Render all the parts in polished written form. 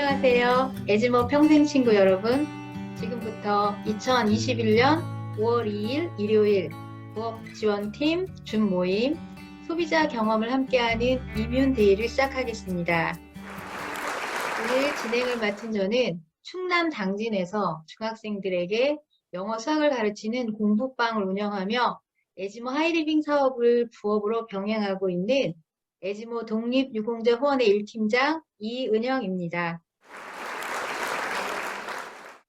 안녕하세요. 에즈모 평생친구 여러분. 지금부터 2021년 5월 2일 일요일 부업지원팀 준모임 소비자 경험을 함께하는 이뮨데이를 시작하겠습니다. 오늘 진행을 맡은 저는 충남 당진에서 중학생들에게 영어 수학을 가르치는 공부방을 운영하며 에즈모 하이리빙 사업을 부업으로 병행하고 있는 에즈모 독립유공자 후원의 1팀장 이은영입니다.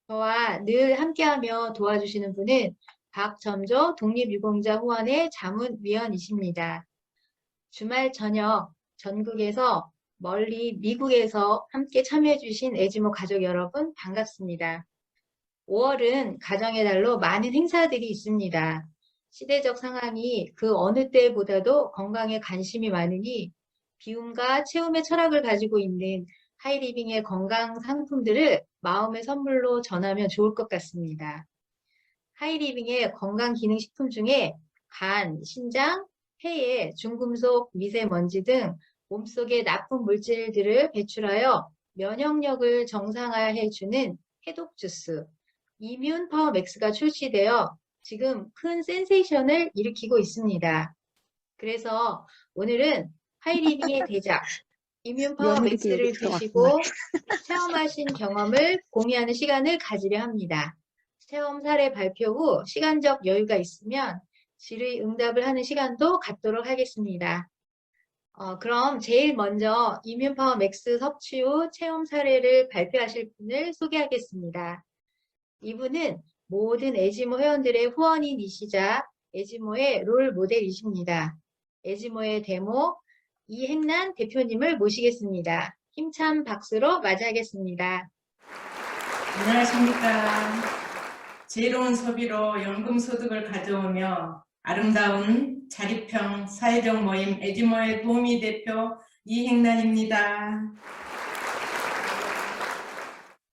저와 늘 함께하며 도와주시는 분은 박점조 독립유공자 후원의 자문위원이십니다. 주말 저녁 전국에서 멀리 미국에서 함께 참여해주신 에즈모 가족 여러분 반갑습니다. 5월은 가정의 달로 많은 행사들이 있습니다. 시대적 상황이 그 어느 때보다도 건강에 관심이 많으니 비움과 체험의 철학을 가지고 있는 하이리빙의 건강 상품들을 마음의 선물로 전하면 좋을 것 같습니다. 하이리빙의 건강기능식품 중에 간, 신장, 폐에 중금속, 미세먼지 등 몸속의 나쁜 물질들을 배출하여 면역력을 정상화해주는 해독 주스, 이뮨 파워 맥스가 출시되어 지금 큰 센세이션을 일으키고 있습니다. 그래서 오늘은 하이리빙의 대작, 이뮨 파워 맥스를 드시고 체험하신 경험을 공유하는 시간을 가지려 합니다. 체험 사례 발표 후 시간적 여유가 있으면 질의 응답을 하는 시간도 갖도록 하겠습니다. 그럼 제일 먼저 이뮨 파워 맥스 섭취 후 체험 사례를 발표하실 분을 소개하겠습니다. 이분은 모든 에즈모 회원들의 후원인이시자 에즈모의 롤 모델이십니다. 에즈모의 데모 이행란 대표님을 모시겠습니다. 힘찬 박수로 맞이하겠습니다. 안녕하십니까. 지혜로운 소비로 연금소득을 가져오며 아름다운 자립형 사회적 모임 에즈모의 도우미 대표 이행란입니다.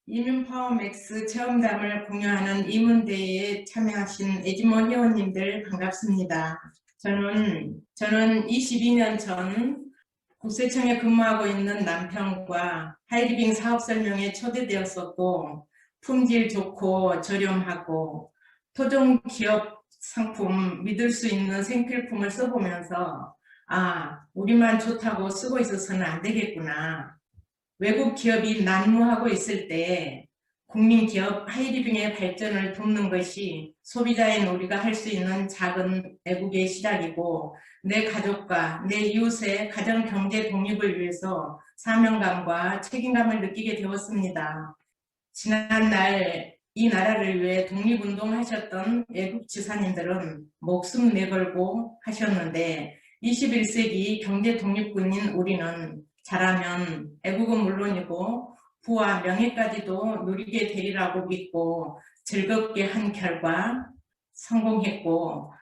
이뮨 파워 맥스 체험담을 공유하는 이뮨데이에 참여하신 에즈모 회원님들 반갑습니다. 저는 22년 전 국세청에 근무하고 있는 남편과 하이리빙 사업 설명에 초대되었었고 품질 좋고 저렴하고 토종 기업 상품 믿을 수 있는 생필품을 써보면서 우리만 좋다고 쓰고 있어서는 안 되겠구나. 외국 기업이 난무하고 있을 때 국민 기업 하이리빙의 발전을 돕는 것이 소비자인 우리가 할 수 있는 작은 애국의 시작이고 내 가족과 내 이웃의 가정 경제 독립을 위해서 사명감과 책임감을 느끼게 되었습니다. 지난날 이 나라를 위해 독립운동하셨던 애국지사님들은 목숨 내걸고 하셨는데 21세기 경제 독립군인 우리는 잘하면 애국은 물론이고 부와 명예까지도 누리게 되리라고 믿고 즐겁게 한 결과 성공했고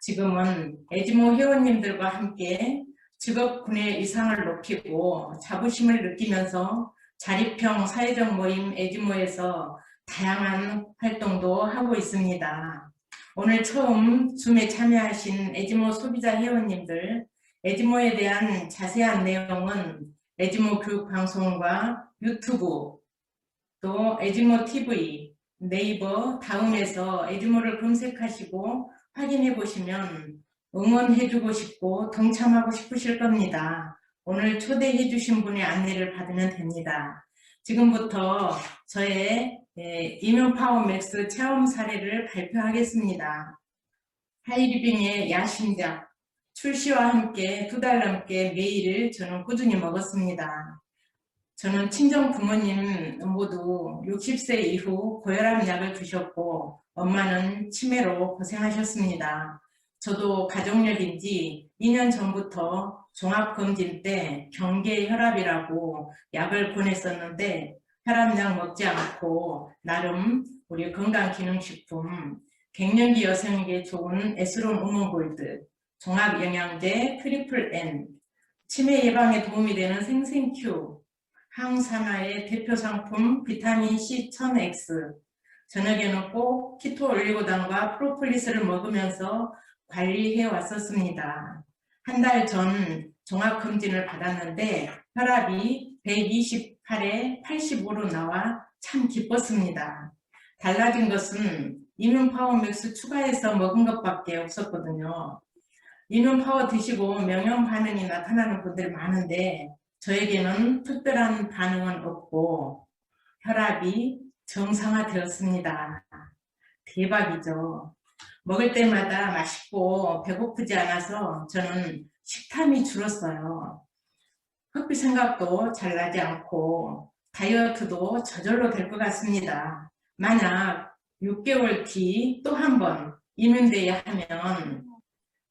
지금은 에즈모 회원님들과 함께 직업군의 이상을 높이고 자부심을 느끼면서 자립형 사회적 모임 에즈모에서 다양한 활동도 하고 있습니다. 오늘 처음 줌에 참여하신 에즈모 소비자 회원님들, 에즈모에 대한 자세한 내용은 에즈모 교육방송과 유튜브, 또 에즈모 TV, 네이버, 다음에서 에즈모를 검색하시고 확인해 보시면 응원해주고 싶고 동참하고 싶으실 겁니다. 오늘 초대해 주신 분의 안내를 받으면 됩니다. 지금부터 저의 이뮨 파워 맥스 체험 사례를 발표하겠습니다. 하이리빙의 야심작 출시와 함께 2달 넘게 매일 저는 꾸준히 먹었습니다. 저는 친정 부모님 모두 60세 이후 고혈압 약을 드셨고 엄마는 치매로 고생하셨습니다. 저도 가족력인지 2년 전부터 종합검진 때 경계혈압이라고 약을 보냈었는데 혈압약 먹지 않고 나름 우리 건강기능식품 갱년기 여성에게 좋은 에스론 우먼골드, 종합영양제 트리플 N, 치매 예방에 도움이 되는 생생큐, 항산화의 대표 상품 비타민C 1000X, 저녁에는 꼭 키토 올리고당과 프로폴리스를 먹으면서 관리해 왔었습니다. 한 달 전 종합검진을 받았는데 혈압이 120 88에 85로 나와 참 기뻤습니다. 달라진 것은 이뮨 파워 맥스 추가해서 먹은 것밖에 없었거든요. 이뮨 파워 드시고 명령 반응이 나타나는 분들이 많은데 저에게는 특별한 반응은 없고 혈압이 정상화되었습니다. 대박이죠. 먹을 때마다 맛있고 배고프지 않아서 저는 식탐이 줄었어요. 흡입 생각도 잘 나지 않고 다이어트도 저절로 될 것 같습니다. 만약 6개월 뒤 또 한 번 이뮨데이 하면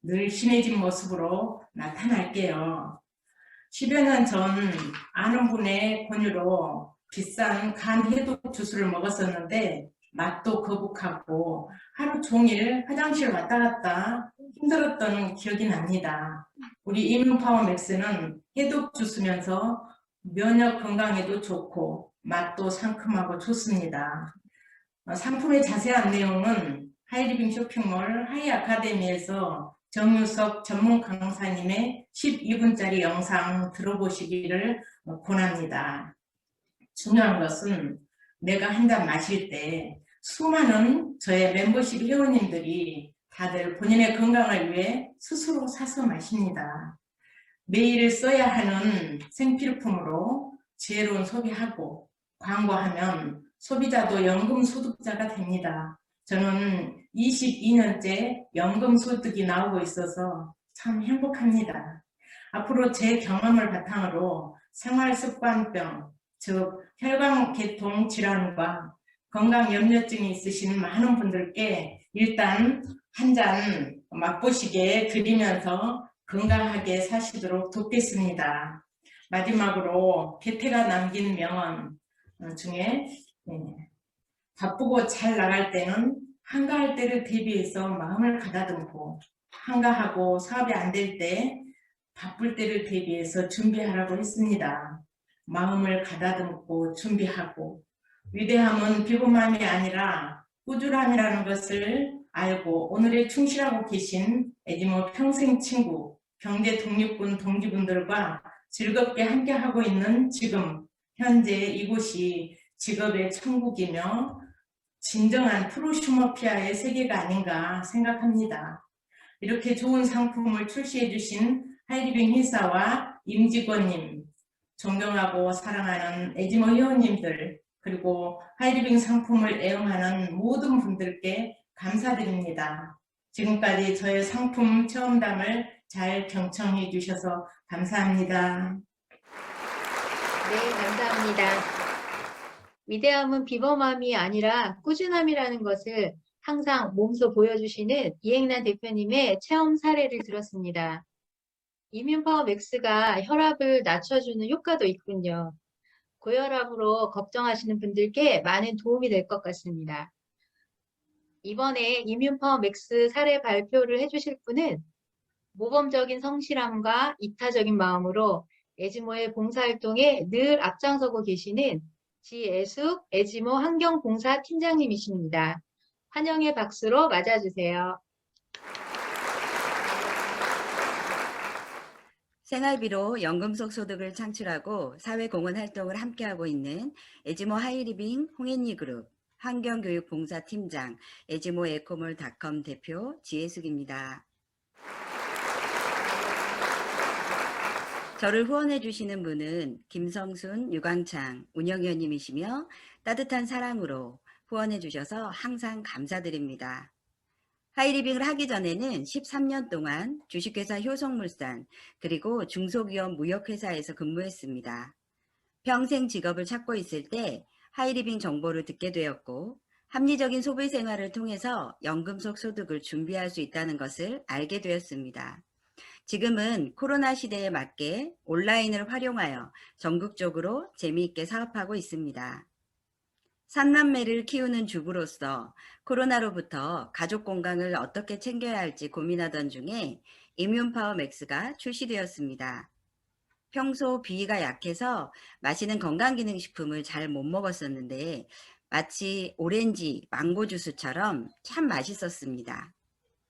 늘 신해진 모습으로 나타날게요. 10여 년 전 아는 분의 권유로 비싼 간 해독 주스를 먹었었는데 맛도 거북하고 하루 종일 화장실 왔다 갔다 힘들었던 기억이 납니다. 우리 이뮨 파워 맥스는 해독 주스면서 면역 건강에도 좋고 맛도 상큼하고 좋습니다. 상품의 자세한 내용은 하이리빙 쇼핑몰 하이 아카데미에서 정유석 전문 강사님의 12분짜리 영상 들어보시기를 권합니다. 중요한 것은 내가 한 잔 마실 때 수많은 저의 멤버십 회원님들이 다들 본인의 건강을 위해 스스로 사서 마십니다. 매일 써야 하는 생필품으로 지혜로운 소비하고 광고하면 소비자도 연금소득자가 됩니다. 저는 22년째 연금소득이 나오고 있어서 참 행복합니다. 앞으로 제 경험을 바탕으로 생활습관병, 즉 혈관계통 질환과 건강염려증이 있으신 많은 분들께 일단 한 잔 맛보시게 드리면서 건강하게 사시도록 돕겠습니다. 마지막으로 개태가 남긴 명언 중에 바쁘고 잘 나갈 때는 한가할 때를 대비해서 마음을 가다듬고 한가하고 사업이 안 될 때 바쁠 때를 대비해서 준비하라고 했습니다. 마음을 가다듬고 준비하고 위대함은 비범함이 아니라 꾸준함이라는 것을 알고 오늘에 충실하고 계신 에지모 평생 친구 경제 독립군 동지분들과 즐겁게 함께하고 있는 지금 현재 이곳이 직업의 천국이며 진정한 프로슈머피아의 세계가 아닌가 생각합니다. 이렇게 좋은 상품을 출시해 주신 하이리빙 회사와 임직원님, 존경하고 사랑하는 에지모 회원님들, 그리고 하이리빙 상품을 애용하는 모든 분들께 감사드립니다. 지금까지 저의 상품 체험담을 잘 경청해 주셔서 감사합니다. 네, 감사합니다. 위대함은 비범함이 아니라 꾸준함이라는 것을 항상 몸소 보여주시는 이행란 대표님의 체험 사례를 들었습니다. 이뮨 파워 맥스가 혈압을 낮춰주는 효과도 있군요. 고혈압으로 걱정하시는 분들께 많은 도움이 될 것 같습니다. 이번에 이뮨 파워 맥스 사례 발표를 해주실 분은 모범적인 성실함과 이타적인 마음으로 에지모의 봉사활동에 늘 앞장서고 계시는 지애숙 에지모 환경봉사 팀장님이십니다. 환영의 박수로 맞아주세요. 생활비로 연금속 소득을 창출하고 사회공헌 활동을 함께하고 있는 에지모 하이리빙 홍앤리 그룹 환경교육봉사팀장 에지모 에코몰닷컴 대표 지혜숙입니다. 저를 후원해 주시는 분은 김성순, 유광창 운영위원님이시며 따뜻한 사랑으로 후원해 주셔서 항상 감사드립니다. 하이리빙을 하기 전에는 13년 동안 주식회사 효성물산 그리고 중소기업 무역회사에서 근무했습니다. 평생 직업을 찾고 있을 때 하이리빙 정보를 듣게 되었고 합리적인 소비 생활을 통해서 연금속 소득을 준비할 수 있다는 것을 알게 되었습니다. 지금은 코로나 시대에 맞게 온라인을 활용하여 전국적으로 재미있게 사업하고 있습니다. 3남매를 키우는 주부로서 코로나로부터 가족 건강을 어떻게 챙겨야 할지 고민하던 중에 이뮨 파워 맥스가 출시되었습니다. 평소 비위가 약해서 마시는 건강기능식품을 잘 못 먹었었는데 마치 오렌지, 망고 주스처럼 참 맛있었습니다.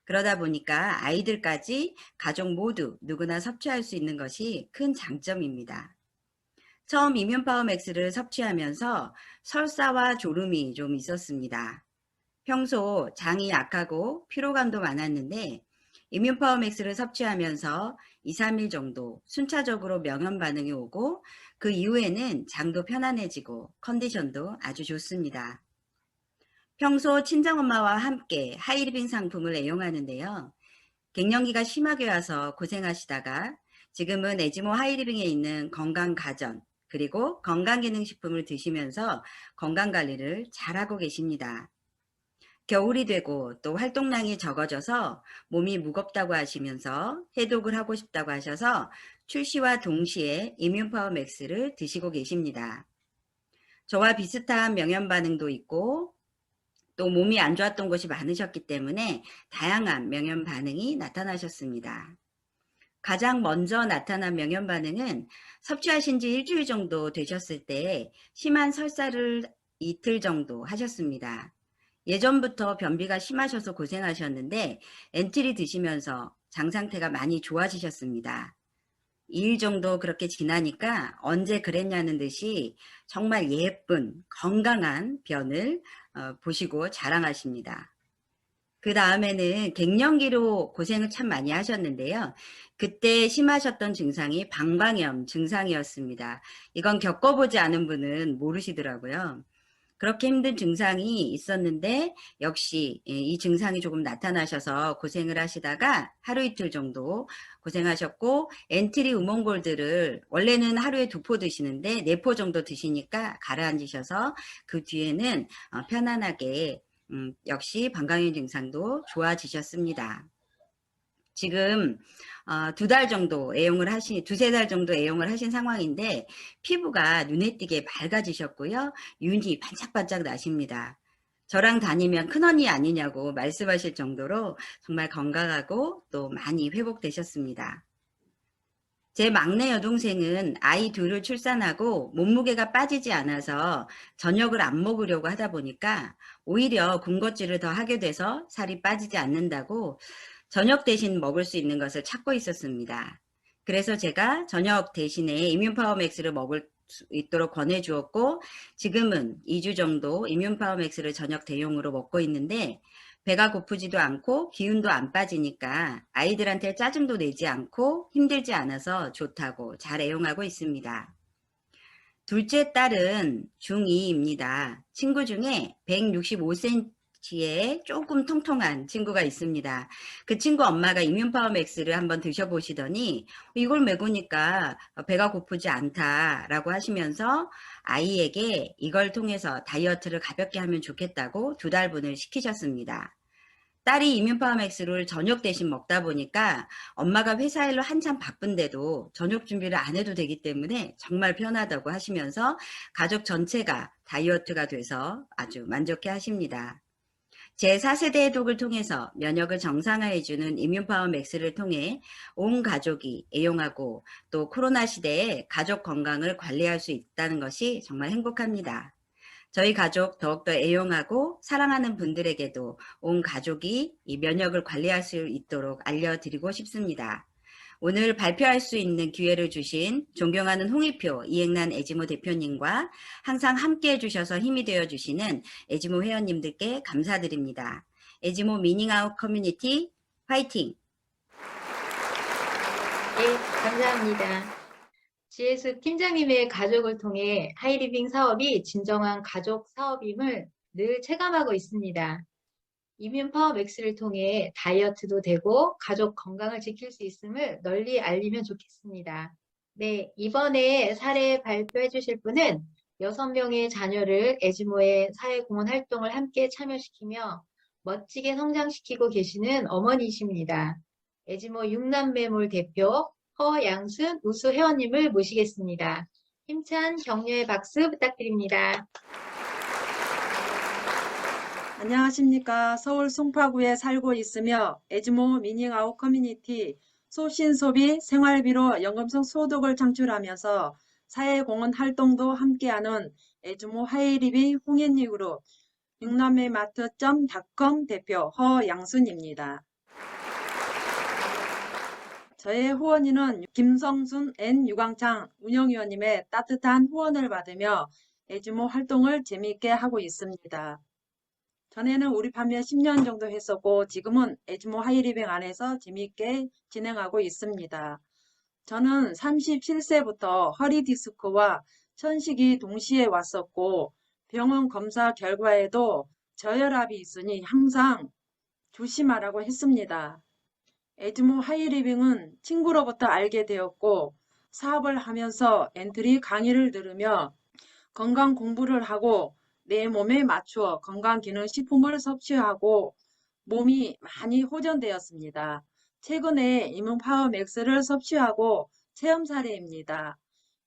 그러다 보니까 아이들까지 가족 모두 누구나 섭취할 수 있는 것이 큰 장점입니다. 처음 이뮨파워맥스를 섭취하면서 설사와 졸음이 좀 있었습니다. 평소 장이 약하고 피로감도 많았는데 이뮨파워맥스를 섭취하면서 2, 3일 정도 순차적으로 명현 반응이 오고 그 이후에는 장도 편안해지고 컨디션도 아주 좋습니다. 평소 친정엄마와 함께 하이리빙 상품을 애용하는데요. 갱년기가 심하게 와서 고생하시다가 지금은 에지모 하이리빙에 있는 건강가전 그리고 건강기능식품을 드시면서 건강관리를 잘하고 계십니다. 겨울이 되고 또 활동량이 적어져서 몸이 무겁다고 하시면서 해독을 하고 싶다고 하셔서 출시와 동시에 이뮨파워 맥스를 드시고 계십니다. 저와 비슷한 명현 반응도 있고 또 몸이 안 좋았던 것이 많으셨기 때문에 다양한 명현 반응이 나타나셨습니다. 가장 먼저 나타난 명현 반응은 섭취하신 지 일주일 정도 되셨을 때 심한 설사를 이틀 정도 하셨습니다. 예전부터 변비가 심하셔서 고생하셨는데 엔트리 드시면서 장 상태가 많이 좋아지셨습니다. 2일 정도 그렇게 지나니까 언제 그랬냐는 듯이 정말 예쁜 건강한 변을 보시고 자랑하십니다. 그 다음에는 갱년기로 고생을 참 많이 하셨는데요. 그때 심하셨던 증상이 방광염 증상이었습니다. 이건 겪어보지 않은 분은 모르시더라고요. 그렇게 힘든 증상이 있었는데 역시 이 증상이 조금 나타나셔서 고생을 하시다가 하루 이틀 정도 고생하셨고 엔트리 우몽골드를 원래는 하루에 2포 드시는데 4포 정도 드시니까 가라앉으셔서 그 뒤에는 편안하게 역시 방광염 증상도 좋아지셨습니다. 지금 2달 정도 두세 달 정도 애용을 하신 상황인데 피부가 눈에 띄게 밝아지셨고요. 윤이 반짝반짝 나십니다. 저랑 다니면 큰언니 아니냐고 말씀하실 정도로 정말 건강하고 또 많이 회복되셨습니다. 제 막내 여동생은 아이 둘을 출산하고 몸무게가 빠지지 않아서 저녁을 안 먹으려고 하다 보니까 오히려 군것질을 더 하게 돼서 살이 빠지지 않는다고 저녁 대신 먹을 수 있는 것을 찾고 있었습니다. 그래서 제가 저녁 대신에 이뮨파워맥스를 먹을 수 있도록 권해주었고 지금은 2주 정도 이뮨파워맥스를 저녁 대용으로 먹고 있는데 배가 고프지도 않고 기운도 안 빠지니까 아이들한테 짜증도 내지 않고 힘들지 않아서 좋다고 잘 애용하고 있습니다. 둘째 딸은 중2입니다. 친구 중에 165cm의 조금 통통한 친구가 있습니다. 그 친구 엄마가 이뮨파워맥스를 한번 드셔보시더니 이걸 먹으니까 배가 고프지 않다라고 하시면서 아이에게 이걸 통해서 다이어트를 가볍게 하면 좋겠다고 2달분을 시키셨습니다. 딸이 이뮨파워맥스를 저녁 대신 먹다 보니까 엄마가 회사 일로 한참 바쁜데도 저녁 준비를 안 해도 되기 때문에 정말 편하다고 하시면서 가족 전체가 다이어트가 돼서 아주 만족해 하십니다. 제 4세대 해독을 통해서 면역을 정상화해주는 이뮨파워맥스를 통해 온 가족이 애용하고 또 코로나 시대에 가족 건강을 관리할 수 있다는 것이 정말 행복합니다. 저희 가족 더욱더 애용하고 사랑하는 분들에게도 온 가족이 이 면역을 관리할 수 있도록 알려드리고 싶습니다. 오늘 발표할 수 있는 기회를 주신 존경하는 홍익표 이행란 에지모 대표님과 항상 함께 해주셔서 힘이 되어주시는 에지모 회원님들께 감사드립니다. 에지모 미닝아웃 커뮤니티 화이팅! 네, 감사합니다. 지혜수 팀장님의 가족을 통해 하이리빙 사업이 진정한 가족 사업임을 늘 체감하고 있습니다. 이뮨파워맥스를 통해 다이어트도 되고 가족 건강을 지킬 수 있음을 널리 알리면 좋겠습니다. 네, 이번에 사례 발표해 주실 분은 6명의 자녀를 에지모의 사회공헌 활동을 함께 참여시키며 멋지게 성장시키고 계시는 어머니이십니다. 에지모 6남매몰 대표 허양순 우수 회원님을 모시겠습니다. 힘찬 격려의 박수 부탁드립니다. 안녕하십니까. 서울 송파구에 살고 있으며 에지모 미닝아웃 커뮤니티 소신소비 생활비로 연금성 소득을 창출하면서 사회공헌 활동도 함께하는 에지모 하이리빙 홍현리 그룹 육남매마트.com 대표 허양순입니다. 저의 후원인은 김성순 N 유광창 운영위원님의 따뜻한 후원을 받으며 에즈모 활동을 재미있게 하고 있습니다. 전에는 우리 판매 10년 정도 했었고 지금은 에즈모 하이리빙 안에서 재미있게 진행하고 있습니다. 저는 37세부터 허리 디스크와 천식이 동시에 왔었고 병원 검사 결과에도 저혈압이 있으니 항상 조심하라고 했습니다. 에즈모 하이리빙은 친구로부터 알게 되었고 사업을 하면서 엔트리 강의를 들으며 건강 공부를 하고 내 몸에 맞추어 건강기능식품을 섭취하고 몸이 많이 호전되었습니다. 최근에 이뮨파워맥스를 섭취하고 체험 사례입니다.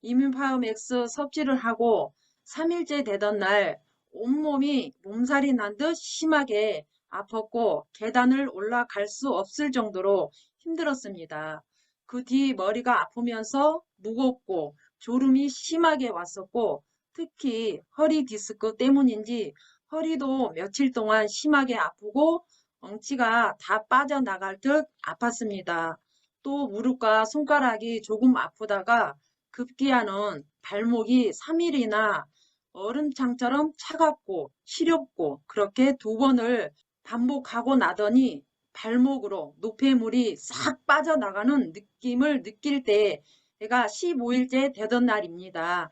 이뮨파워맥스 섭취를 하고 3일째 되던 날 온몸이 몸살이 난 듯 심하게 아팠고 계단을 올라갈 수 없을 정도로 힘들었습니다. 그 뒤 머리가 아프면서 무겁고 졸음이 심하게 왔었고 특히 허리 디스크 때문인지 허리도 며칠 동안 심하게 아프고 엉치가 다 빠져나갈 듯 아팠습니다. 또 무릎과 손가락이 조금 아프다가 급기야는 발목이 3일이나 얼음창처럼 차갑고 시렵고 그렇게 2번을 반복하고 나더니 발목으로 노폐물이 싹 빠져나가는 느낌을 느낄 때가 15일째 되던 날입니다.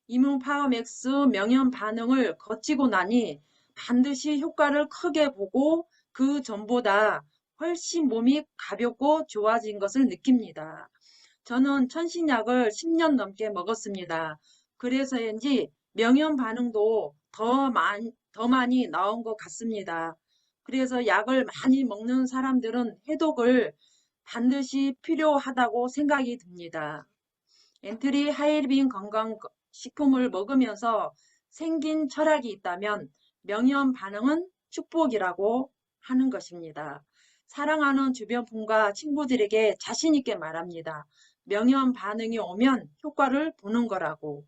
이뮨파워맥스 명현 반응을 거치고 나니 반드시 효과를 크게 보고 그 전보다 훨씬 몸이 가볍고 좋아진 것을 느낍니다. 저는 천신약을 10년 넘게 먹었습니다. 그래서인지 명현 반응도 더 많이 나온 것 같습니다. 그래서 약을 많이 먹는 사람들은 해독을 반드시 필요하다고 생각이 듭니다. 엔트리 하이리빙 건강식품을 먹으면서 생긴 철학이 있다면 명현 반응은 축복이라고 하는 것입니다. 사랑하는 주변 분과 친구들에게 자신 있게 말합니다. 명현 반응이 오면 효과를 보는 거라고.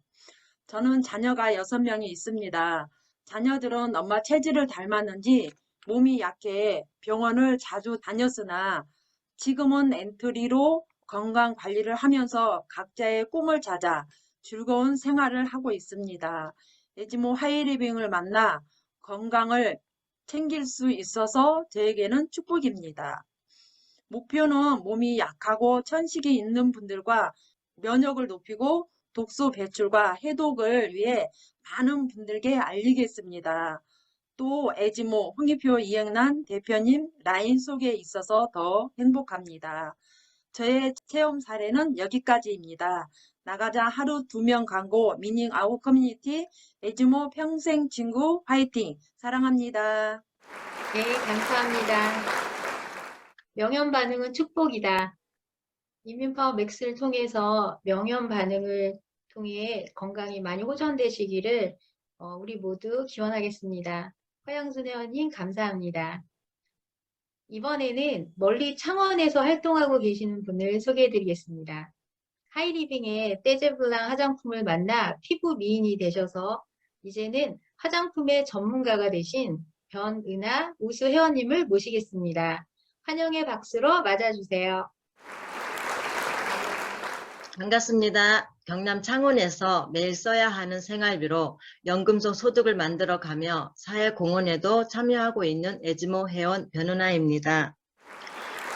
저는 자녀가 6명이 있습니다. 자녀들은 엄마 체질을 닮았는지 몸이 약해 병원을 자주 다녔으나 지금은 엔트리로 건강 관리를 하면서 각자의 꿈을 찾아 즐거운 생활을 하고 있습니다. 에즈모 하이리빙을 만나 건강을 챙길 수 있어서 저에게는 축복입니다. 목표는 몸이 약하고 천식이 있는 분들과 면역을 높이고 독소 배출과 해독을 위해 많은 분들께 알리겠습니다. 또 에즈모 홍익표 이행란 대표님 라인 속에 있어서 더 행복합니다. 저의 체험 사례는 여기까지입니다. 나가자 하루 2명 광고 미닝 아웃 커뮤니티 에즈모 평생 친구 화이팅! 사랑합니다. 네, 감사합니다. 명현 반응은 축복이다. 이뮨파워 맥스를 통해서 명현 반응을 통해 건강이 많이 호전되시기를 우리 모두 기원하겠습니다. 허영순 회원님 감사합니다. 이번에는 멀리 창원에서 활동하고 계시는 분을 소개해드리겠습니다. 하이리빙의 떼제블랑 화장품을 만나 피부 미인이 되셔서 이제는 화장품의 전문가가 되신 변은하 우수 회원님을 모시겠습니다. 환영의 박수로 맞아주세요. 반갑습니다. 경남 창원에서 매일 써야 하는 생활비로 연금속 소득을 만들어가며 사회공헌에도 참여하고 있는 에즈모 회원 변은하입니다.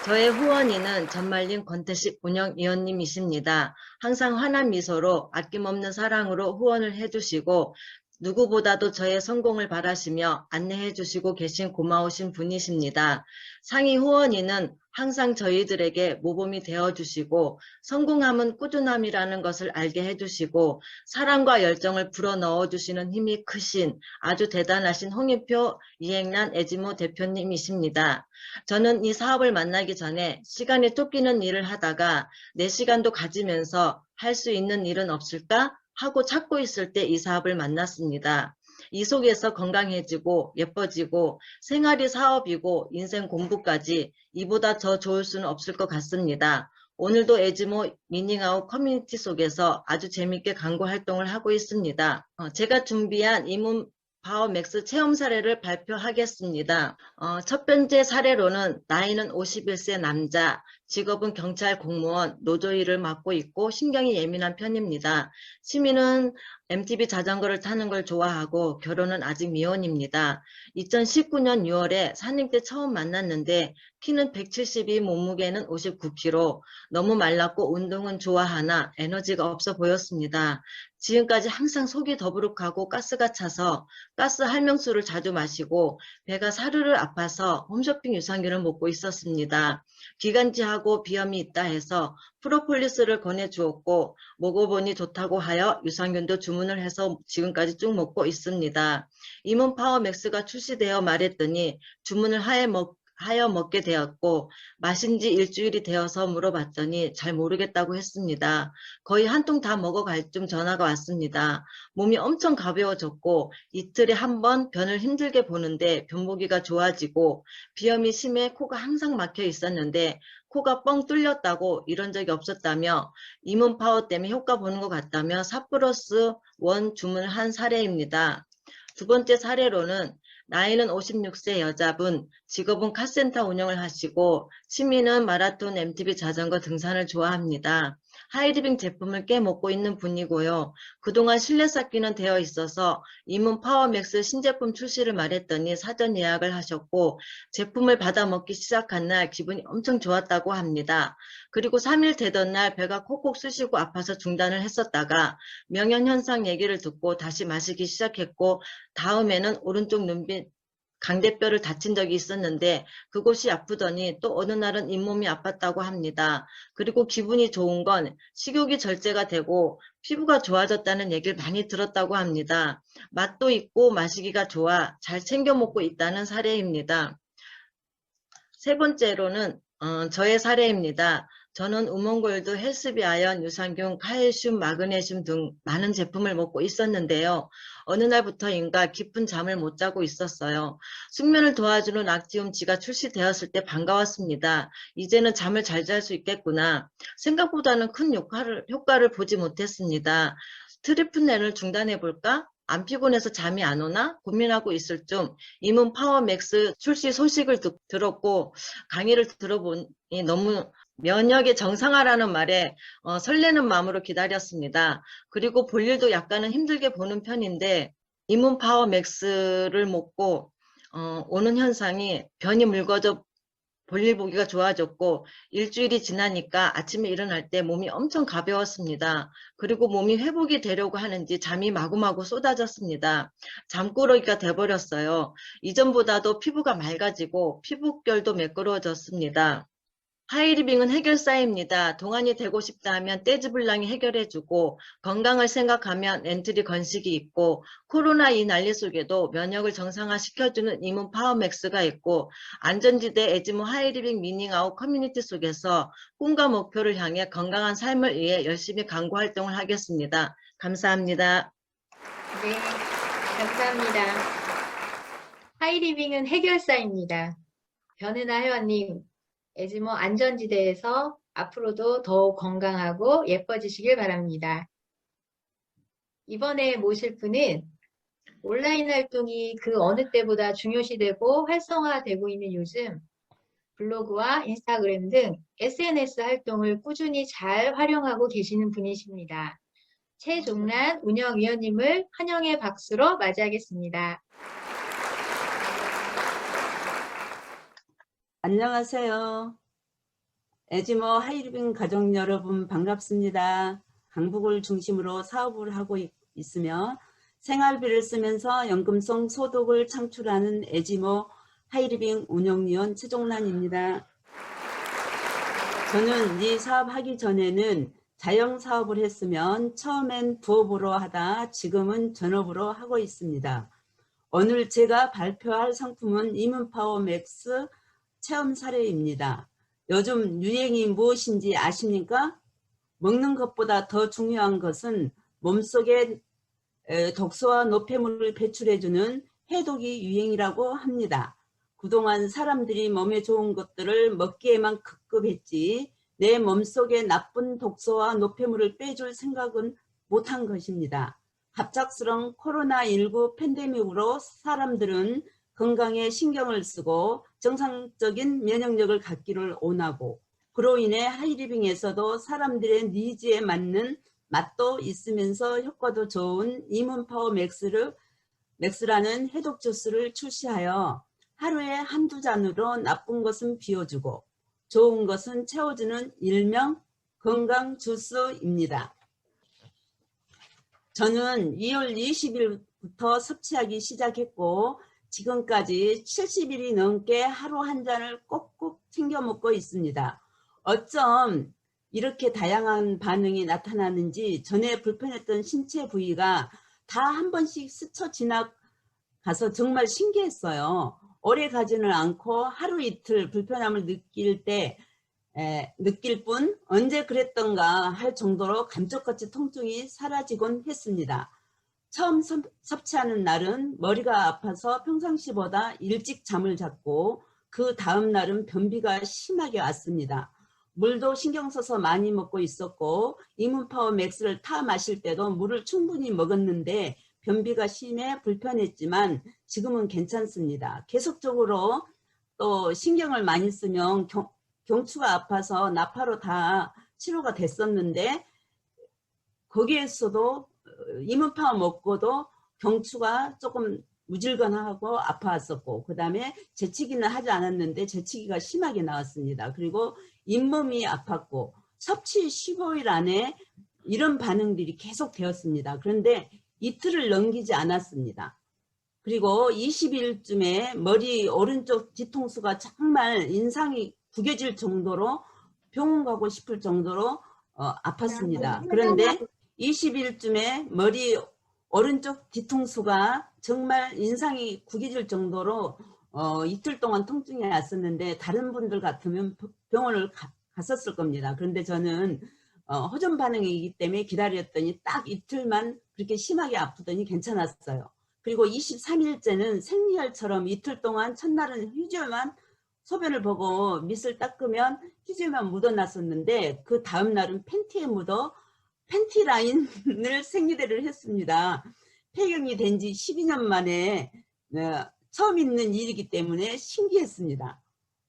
저의 후원인은 전말린 권태식 운영위원님이십니다. 항상 환한 미소로 아낌없는 사랑으로 후원을 해주시고 누구보다도 저의 성공을 바라시며 안내해 주시고 계신 고마우신 분이십니다. 상위 후원인은 항상 저희들에게 모범이 되어주시고 성공함은 꾸준함이라는 것을 알게 해주시고 사랑과 열정을 불어넣어 주시는 힘이 크신 아주 대단하신 홍익표 이행란 에즈모 대표님이십니다. 저는 이 사업을 만나기 전에 시간이 쫓기는 일을 하다가 내 시간도 가지면서 할 수 있는 일은 없을까 하고 찾고 있을 때 이 사업을 만났습니다. 이 속에서 건강해지고 예뻐지고 생활이 사업이고 인생 공부까지 이보다 더 좋을 수는 없을 것 같습니다. 오늘도 에즈모 미닝아웃 커뮤니티 속에서 아주 재미있게 광고 활동을 하고 있습니다. 제가 준비한 이뮨파워맥스 체험 사례를 발표하겠습니다. 첫 번째 사례로는 나이는 51세 남자, 직업은 경찰 공무원, 노조 일을 맡고 있고 신경이 예민한 편입니다. 취미는 MTB 자전거를 타는 걸 좋아하고 결혼은 아직 미혼입니다. 2019년 6월에 산림 때 처음 만났는데 키는 172, 몸무게는 59kg, 너무 말랐고 운동은 좋아하나 에너지가 없어 보였습니다. 지금까지 항상 속이 더부룩하고 가스가 차서 가스 할명수를 자주 마시고 배가 사르르 아파서 홈쇼핑 유산균을 먹고 있었습니다. 기관지하고 비염이 있다 해서 프로폴리스를 권해주었고 먹어보니 좋다고 하여 유산균도 주문을 해서 지금까지 쭉 먹고 있습니다. 이문 파워 맥스가 출시되어 말했더니 주문을 하여 먹게 되었고 마신 지 일주일이 되어서 물어봤더니 잘 모르겠다고 했습니다. 거의 한 통 다 먹어갈 쯤 전화가 왔습니다. 몸이 엄청 가벼워졌고 이틀에 한 번 변을 힘들게 보는데 변보기가 좋아지고 비염이 심해 코가 항상 막혀 있었는데 코가 뻥 뚫렸다고 이런 적이 없었다며 이문 파워 때문에 효과 보는 것 같다며 4+1 주문을 한 사례입니다. 두 번째 사례로는 나이는 56세 여자분, 직업은 카센터 운영을 하시고 취미는 마라톤, MTB 자전거 등산을 좋아합니다. 하이리빙 제품을 꽤 먹고 있는 분이고요. 그동안 실내 쌓기는 되어 있어서 이문 파워맥스 신제품 출시를 말했더니 사전 예약을 하셨고 제품을 받아 먹기 시작한 날 기분이 엄청 좋았다고 합니다. 그리고 3일 되던 날 배가 콕콕 쑤시고 아파서 중단을 했었다가 명현현상 얘기를 듣고 다시 마시기 시작했고 다음에는 오른쪽 눈빛 강대뼈를 다친 적이 있었는데 그곳이 아프더니 또 어느 날은 잇몸이 아팠다고 합니다. 그리고 기분이 좋은 건 식욕이 절제가 되고 피부가 좋아졌다는 얘기를 많이 들었다고 합니다. 맛도 있고 마시기가 좋아 잘 챙겨 먹고 있다는 사례입니다. 세 번째로는 저의 사례입니다. 저는 우먼골드, 헬스비 아연, 유산균, 칼슘, 마그네슘 등 많은 제품을 먹고 있었는데요. 어느 날부터인가 깊은 잠을 못 자고 있었어요. 숙면을 도와주는 악지움지가 출시되었을 때 반가웠습니다. 이제는 잠을 잘 잘 수 있겠구나. 생각보다는 큰 효과를 보지 못했습니다. 트리프넨을 중단해볼까? 안 피곤해서 잠이 안 오나? 고민하고 있을 중 이문 파워맥스 출시 소식을 들었고 강의를 들어보니 너무 면역의 정상화라는 말에 설레는 마음으로 기다렸습니다. 그리고 볼 일도 약간은 힘들게 보는 편인데 이문 파워맥스를 먹고 오는 현상이 변이 묽어져 볼일 보기가 좋아졌고 일주일이 지나니까 아침에 일어날 때 몸이 엄청 가벼웠습니다. 그리고 몸이 회복이 되려고 하는지 잠이 마구마구 쏟아졌습니다. 잠꾸러기가 돼버렸어요. 이전보다도 피부가 맑아지고 피부결도 매끄러워졌습니다. 하이리빙은 해결사입니다. 동안이 되고 싶다 하면 떼즈블랑이 해결해주고 건강을 생각하면 엔트리 건식이 있고 코로나 이 난리 속에도 면역을 정상화시켜주는 이문 파워맥스가 있고 안전지대 에즈모 하이리빙 미닝아웃 커뮤니티 속에서 꿈과 목표를 향해 건강한 삶을 위해 열심히 광고 활동을 하겠습니다. 감사합니다. 네, 감사합니다. 하이리빙은 해결사입니다. 변은하 회원님, 에즈모 안전지대에서 앞으로도 더욱 건강하고 예뻐지시길 바랍니다. 이번에 모실 분은 온라인 활동이 그 어느 때보다 중요시되고 활성화되고 있는 요즘 블로그와 인스타그램 등 SNS 활동을 꾸준히 잘 활용하고 계시는 분이십니다. 최종란 운영위원님을 환영의 박수로 맞이하겠습니다. 안녕하세요. 에즈모 하이리빙 가족 여러분 반갑습니다. 강북을 중심으로 사업을 하고 있으며 생활비를 쓰면서 연금성 소득을 창출하는 에즈모 하이리빙 운영위원 최종란입니다. 저는 이 사업하기 전에는 자영사업을 했으면 처음엔 부업으로 하다 지금은 전업으로 하고 있습니다. 오늘 제가 발표할 상품은 이문파워 맥스 체험 사례입니다. 요즘 유행이 무엇인지 아십니까? 먹는 것보다 더 중요한 것은 몸속에 독소와 노폐물을 배출해주는 해독이 유행이라고 합니다. 그동안 사람들이 몸에 좋은 것들을 먹기에만 급급했지 내 몸속에 나쁜 독소와 노폐물을 빼줄 생각은 못한 것입니다. 갑작스러운 코로나19 팬데믹으로 사람들은 건강에 신경을 쓰고 정상적인 면역력을 갖기를 원하고 그로 인해 하이리빙에서도 사람들의 니즈에 맞는 맛도 있으면서 효과도 좋은 이문파워 맥스라는 해독 주스를 출시하여 하루에 한두 잔으로 나쁜 것은 비워주고 좋은 것은 채워주는 일명 건강 주스입니다. 저는 2월 20일부터 섭취하기 시작했고 지금까지 70일이 넘게 하루 한 잔을 꼭꼭 챙겨 먹고 있습니다. 어쩜 이렇게 다양한 반응이 나타나는지 전에 불편했던 신체 부위가 다 한 번씩 스쳐 지나가서 정말 신기했어요. 오래 가지는 않고 하루 이틀 불편함을 느낄 뿐 언제 그랬던가 할 정도로 감쪽같이 통증이 사라지곤 했습니다. 처음 섭취하는 날은 머리가 아파서 평상시보다 일찍 잠을 잤고 그 다음 날은 변비가 심하게 왔습니다. 물도 신경 써서 많이 먹고 있었고 이문파워 맥스를 타 마실 때도 물을 충분히 먹었는데 변비가 심해 불편했지만 지금은 괜찮습니다. 계속적으로 또 신경을 많이 쓰면 경추가 아파서 나파로 다 치료가 됐었는데 거기에서도 이문파워 먹고도 경추가 조금 무질건하고 아파왔었고 그 다음에 재치기는 하지 않았는데 재치기가 심하게 나왔습니다. 그리고 잇몸이 아팠고 섭취 15일 안에 이런 반응들이 계속 되었습니다. 그런데 이틀을 넘기지 않았습니다. 그리고 20일쯤에 머리 오른쪽 뒤통수가 정말 인상이 구겨질 정도로 병원 가고 싶을 정도로 아팠습니다. 그런데 20일쯤에 머리 오른쪽 뒤통수가 정말 인상이 구겨질 정도로 이틀 동안 통증이 왔었는데 다른 분들 같으면 병원을 갔었을 겁니다. 그런데 저는 호전 반응이기 때문에 기다렸더니 딱 이틀만 그렇게 심하게 아프더니 괜찮았어요. 그리고 23일째는 생리혈처럼 이틀 동안 첫날은 휴지만 소변을 보고 밑을 닦으면 휴지만 묻어놨었는데 그 다음 날은 팬티에 묻어 팬티 라인을 생리대를 했습니다. 폐경이 된 지 12년 만에 처음 있는 일이기 때문에 신기했습니다.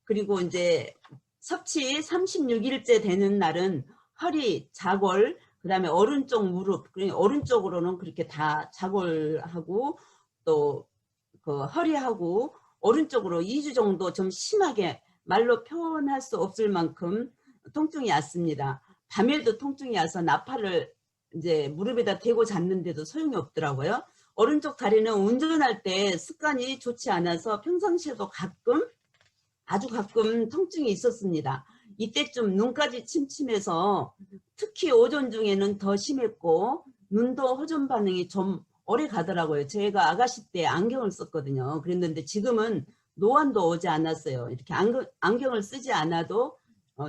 그리고 이제 섭취 36일째 되는 날은 허리, 좌골, 그 다음에 오른쪽 무릎, 오른쪽으로는 그렇게 다 좌골하고 또 그 허리하고 오른쪽으로 2주 정도 좀 심하게 말로 표현할 수 없을 만큼 통증이 왔습니다. 밤에도 통증이 와서 나팔을 이제 무릎에다 대고 잤는데도 소용이 없더라고요. 오른쪽 다리는 운전할 때 습관이 좋지 않아서 평상시에도 아주 가끔 통증이 있었습니다. 이때쯤 눈까지 침침해서 특히 오전 중에는 더 심했고 눈도 호전 반응이 좀 오래 가더라고요. 제가 아가씨 때 안경을 썼거든요. 그랬는데 지금은 노안도 오지 않았어요. 이렇게 안경을 쓰지 않아도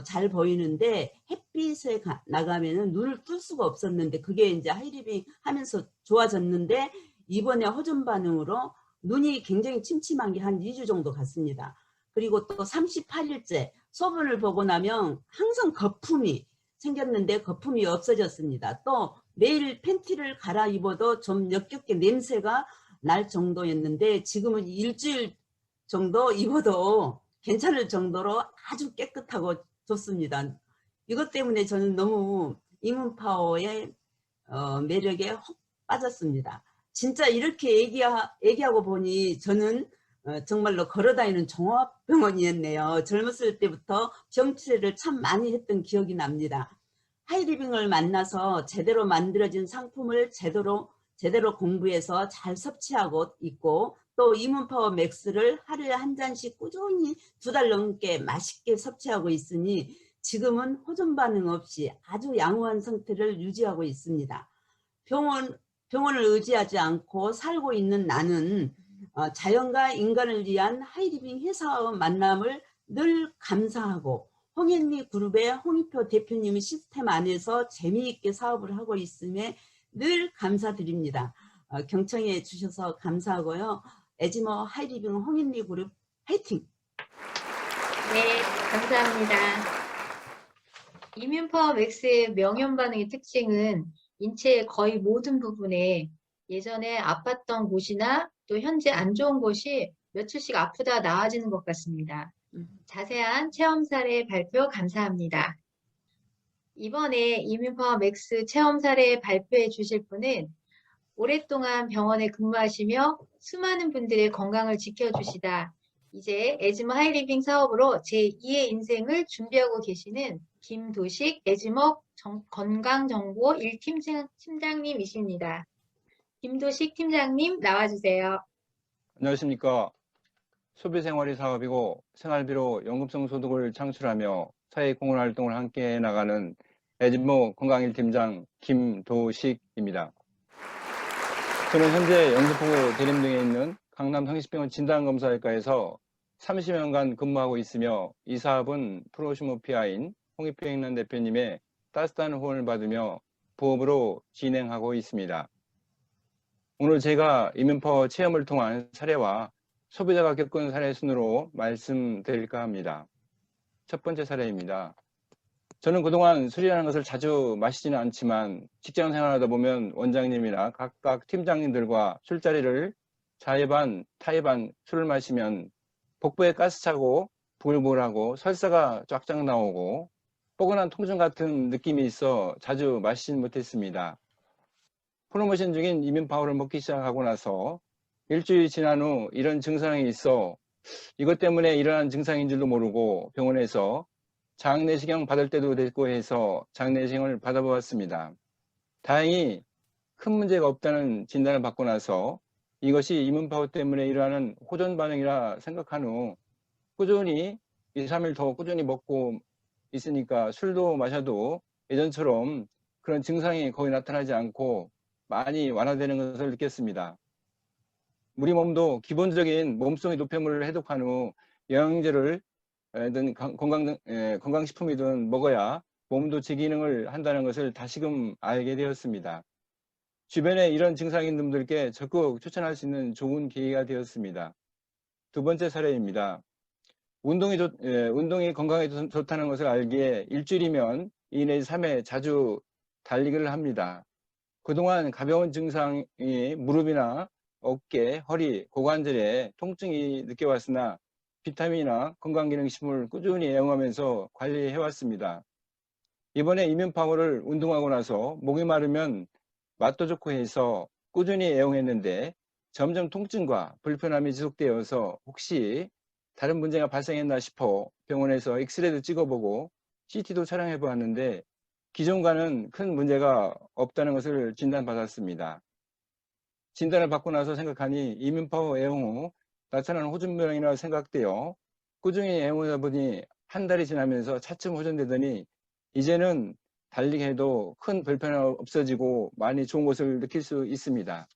잘 보이는데 햇빛에 나가면은 눈을 뜰 수가 없었는데 그게 이제 하이리빙 하면서 좋아졌는데 이번에 호전 반응으로 눈이 굉장히 침침한 게 한 2주 정도 갔습니다. 그리고 또 38일째 소변을 보고 나면 항상 거품이 생겼는데 거품이 없어졌습니다. 또 매일 팬티를 갈아입어도 좀 역겹게 냄새가 날 정도였는데 지금은 일주일 정도 입어도 괜찮을 정도로 아주 깨끗하고 좋습니다. 이것 때문에 저는 너무 이문파워의 매력에 훅 빠졌습니다. 진짜 이렇게 얘기하고 보니 저는 정말로 걸어다니는 종합병원이었네요. 젊었을 때부터 병치레를 참 많이 했던 기억이 납니다. 하이리빙을 만나서 제대로 만들어진 상품을 제대로 공부해서 잘 섭취하고 있고 또 이문파워 맥스를 하루에 한 잔씩 꾸준히 2달 넘게 맛있게 섭취하고 있으니 지금은 호전 반응 없이 아주 양호한 상태를 유지하고 있습니다. 병원을 의지하지 않고 살고 있는 나는 자연과 인간을 위한 하이리빙 회사와 만남을 늘 감사하고 홍현미 그룹의 홍익표 대표님의 시스템 안에서 재미있게 사업을 하고 있음에 늘 감사드립니다. 경청해 주셔서 감사하고요. 에지모 하이리빙 홍현미 그룹 화이팅! 네, 감사합니다. 이뮨파워 맥스의 명현 반응의 특징은 인체의 거의 모든 부분에 예전에 아팠던 곳이나 또 현재 안 좋은 곳이 며칠씩 아프다 나아지는 것 같습니다. 자세한 체험 사례 발표 감사합니다. 이번에 이민파워 맥스 체험 사례 발표해 주실 분은 오랫동안 병원에 근무하시며 수많은 분들의 건강을 지켜주시다 이제 에즈머 하이리빙 사업으로 제2의 인생을 준비하고 계시는 김도식 에즈머 건강정보 1팀 팀장님이십니다. 김도식 팀장님 나와주세요. 안녕하십니까. 소비생활이 사업이고 생활비로 연금성 소득을 창출하며 사회공헌 활동을 함께 나가는 에즈모 건강1팀장 김도식입니다. 저는 현재 영등포구 대림동에 있는 강남 성심병원 진단검사외과에서 30년간 근무하고 있으며 이 사업은 프로시모피아인 홍익평란 대표님의 따뜻한 후원을 받으며 부업으로 진행하고 있습니다. 오늘 제가 이민파워 체험을 통한 사례와 소비자가 겪은 사례 순으로 말씀드릴까 합니다. 첫 번째 사례입니다. 저는 그동안 술이라는 것을 자주 마시지는 않지만 직장 생활하다 보면 원장님이나 각각 팀장님들과 술자리를 자의 반, 타의 반 술을 마시면 복부에 가스 차고 부글부글하고 설사가 쫙쫙 나오고 뻐근한 통증 같은 느낌이 있어 자주 마시진 못했습니다. 프로모션 중인 이민파워를 먹기 시작하고 나서 일주일 지난 후 이런 증상이 있어 이것 때문에 일어난 증상인 줄도 모르고 병원에서 장내시경 받을 때도 됐고 해서 장내시경을 받아보았습니다. 다행히 큰 문제가 없다는 진단을 받고 나서 이것이 이민파워 때문에 일어나는 호전 반응이라 생각한 후 꾸준히 2, 3일 더 꾸준히 먹고 있으니까 술도 마셔도 예전처럼 그런 증상이 거의 나타나지 않고 많이 완화되는 것을 느꼈습니다. 우리 몸도 기본적인 몸속의 노폐물을 해독한 후 영양제를 건강식품이든 먹어야 몸도 제 기능을 한다는 것을 다시금 알게 되었습니다. 주변에 이런 증상이 있는 분들께 적극 추천할 수 있는 좋은 계기가 되었습니다. 두 번째 사례입니다. 운동이 건강에 좋다는 것을 알기에 일주일이면 2 내지 3회 자주 달리기를 합니다. 그동안 가벼운 증상이 무릎이나 어깨, 허리, 고관절에 통증이 느껴왔으나 비타민이나 건강기능식품을 꾸준히 애용하면서 관리해왔습니다. 이번에 이민파워를 운동하고 나서 목이 마르면 맛도 좋고 해서 꾸준히 애용했는데 점점 통증과 불편함이 지속되어서 혹시 다른 문제가 발생했나 싶어 병원에서 엑스레이도 찍어보고 CT도 촬영해 보았는데 기존과는 큰 문제가 없다는 것을 진단받았습니다. 진단을 받고 나서 생각하니 이민파워 애용 후 나타나는 호전병이라 생각되어 꾸준히 애용하다 보니 한 달이 지나면서 차츰 호전되더니 이제는 달리기 해도 큰 불편함 없어지고 많이 좋은 것을 느낄 수 있습니다.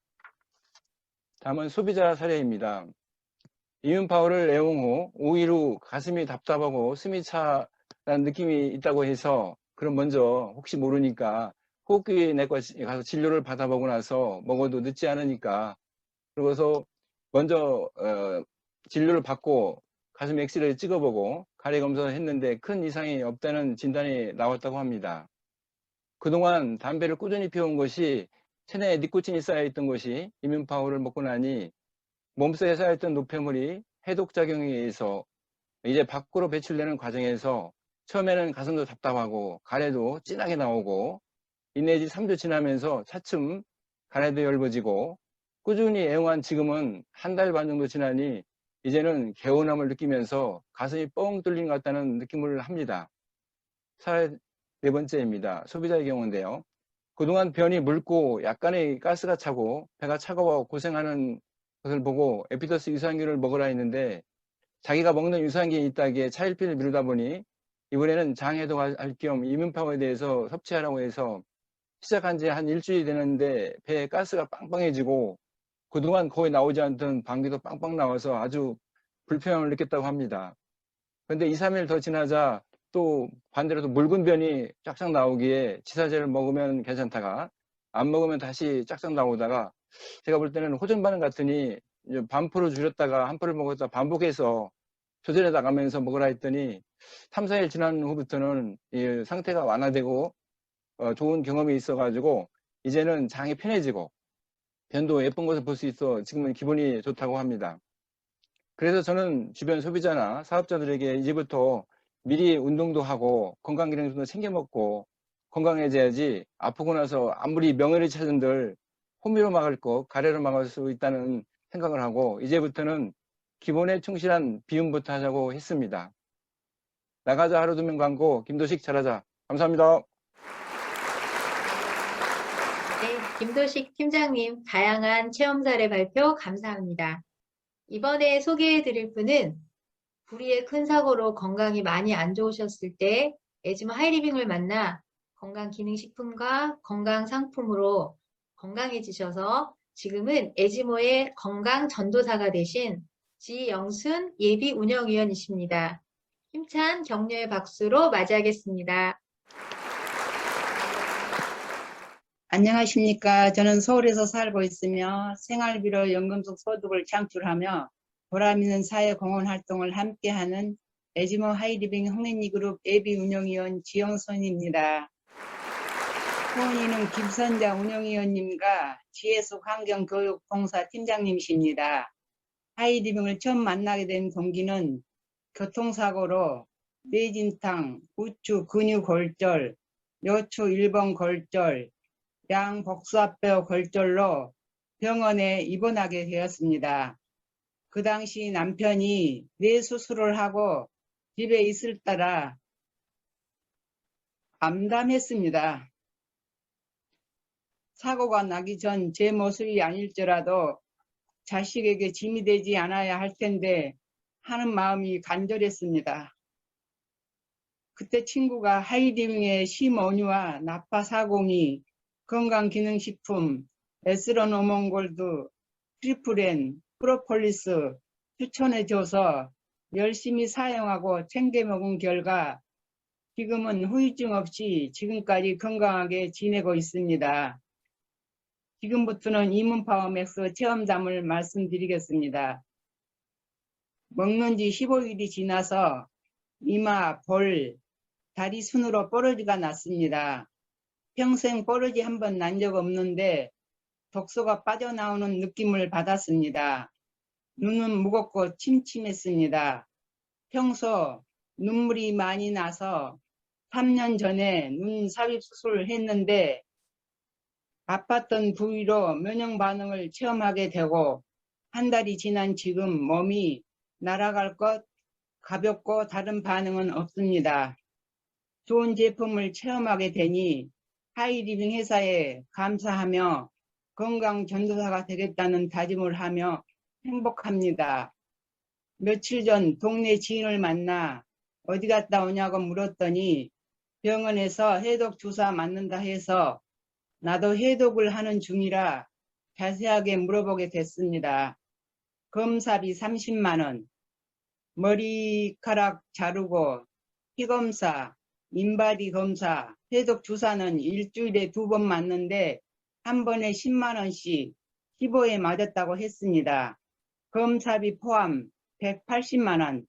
다음은 소비자 사례입니다. 이민파워를 애용 후 5일 후 가슴이 답답하고 숨이 차라는 느낌이 있다고 해서 그럼 먼저 혹시 모르니까 호흡기 내과 가서 진료를 받아보고 나서 먹어도 늦지 않으니까 그러고서 먼저 진료를 받고 가슴 엑스레이를 찍어보고 가래 검사를 했는데 큰 이상이 없다는 진단이 나왔다고 합니다. 그동안 담배를 꾸준히 피워온 것이 체내에 니코틴이 쌓여있던 것이 이민파워를 먹고 나니 몸속에 쌓여있던 노폐물이 해독작용에 의해서 이제 밖으로 배출되는 과정에서 처음에는 가슴도 답답하고 가래도 진하게 나오고 2 내지 3주 지나면서 차츰 가래도 얇아지고 꾸준히 애용한 지금은 한 달 반 정도 지나니 이제는 개운함을 느끼면서 가슴이 뻥 뚫린 것 같다는 느낌을 합니다. 사례 네 번째입니다. 소비자의 경우인데요. 그동안 변이 묽고 약간의 가스가 차고 배가 차가워 고생하는 것을 보고 에피더스 유산균을 먹으라 했는데 자기가 먹는 유산균이 있다기에 차일피일 미루다 보니 이번에는 장해독할 겸 이민파워에 대해서 섭취하라고 해서 시작한 지 한 일주일이 되는데 배에 가스가 빵빵해지고 그동안 거의 나오지 않던 방귀도 빵빵 나와서 아주 불편함을 느꼈다고 합니다. 그런데 2, 3일 더 지나자 또 반대로 묽은 변이 쫙쫙 나오기에 지사제를 먹으면 괜찮다가 안 먹으면 다시 쫙쫙 나오다가 제가 볼 때는 호전 반응 같으니 반포를 줄였다가 한 포를 먹었다 반복해서 조절해 나가면서 먹으라 했더니 3, 4일 지난 후부터는 이 상태가 완화되고 좋은 경험이 있어가지고 이제는 장이 편해지고 변도 예쁜 것을 볼 수 있어 지금은 기분이 좋다고 합니다. 그래서 저는 주변 소비자나 사업자들에게 이제부터 미리 운동도 하고 건강기능식도 챙겨 먹고 건강해져야지 아프고 나서 아무리 명예를 찾은들 호미로 막을 거 가래로 막을 수 있다는 생각을 하고 이제부터는 기본에 충실한 비움부터 하자고 했습니다. 나가자 하루 두면 광고 김도식 잘하자. 감사합니다. 네, 김도식 팀장님 다양한 체험 사례 발표 감사합니다. 이번에 소개해 드릴 분은 불의의 큰 사고로 건강이 많이 안 좋으셨을 때 에즈모 하이리빙을 만나 건강기능식품과 건강상품으로 건강해지셔서 지금은 에즈모의 건강전도사가 되신 지영순 예비운영위원이십니다. 힘찬 격려의 박수로 맞이하겠습니다. 안녕하십니까. 저는 서울에서 살고 있으며 생활비로 연금속 소득을 창출하며 보람 있는 사회 공헌 활동을 함께하는 에즈모 하이리빙 홍린이그룹 예비 운영위원 지영선입니다. 후원인은 김선자 운영위원님과 지혜숙 환경교육봉사 팀장님이십니다. 하이리빙을 처음 만나게 된 동기는 교통사고로 뇌진탕, 우추 근육골절, 여추 1번 골절, 양복사뼈 골절로 병원에 입원하게 되었습니다. 그 당시 남편이 뇌 수술을 하고 집에 있을 따라 암담했습니다. 사고가 나기 전 제 모습이 아닐지라도 자식에게 짐이 되지 않아야 할 텐데 하는 마음이 간절했습니다. 그때 친구가 하이리빙의 심원유와 나파사공이 건강기능식품, 에스런오몬골드, 트리플엔, 프로폴리스 추천해줘서 열심히 사용하고 챙겨 먹은 결과 지금은 후유증 없이 지금까지 건강하게 지내고 있습니다. 지금부터는 이문파워맥스 체험담을 말씀드리겠습니다. 먹는 지 15일이 지나서 이마, 볼, 다리 순으로 뽀러지가 났습니다. 평생 뽀러지 한 번 난 적 없는데 독소가 빠져나오는 느낌을 받았습니다. 눈은 무겁고 침침했습니다. 평소 눈물이 많이 나서 3년 전에 눈 삽입 수술을 했는데 아팠던 부위로 면역 반응을 체험하게 되고 한 달이 지난 지금 몸이 날아갈 것 가볍고 다른 반응은 없습니다. 좋은 제품을 체험하게 되니 하이리빙 회사에 감사하며 건강 전도사가 되겠다는 다짐을 하며 행복합니다. 며칠 전 동네 지인을 만나 어디 갔다 오냐고 물었더니 병원에서 해독 주사 맞는다 해서 나도 해독을 하는 중이라 자세하게 물어보게 됐습니다. 검사비 30만 원, 머리카락 자르고 피검사, 인바디 검사, 해독 주사는 일주일에 2번 맞는데 한 번에 10만 원씩 15회 맞았다고 했습니다. 검사비 포함 180만 원.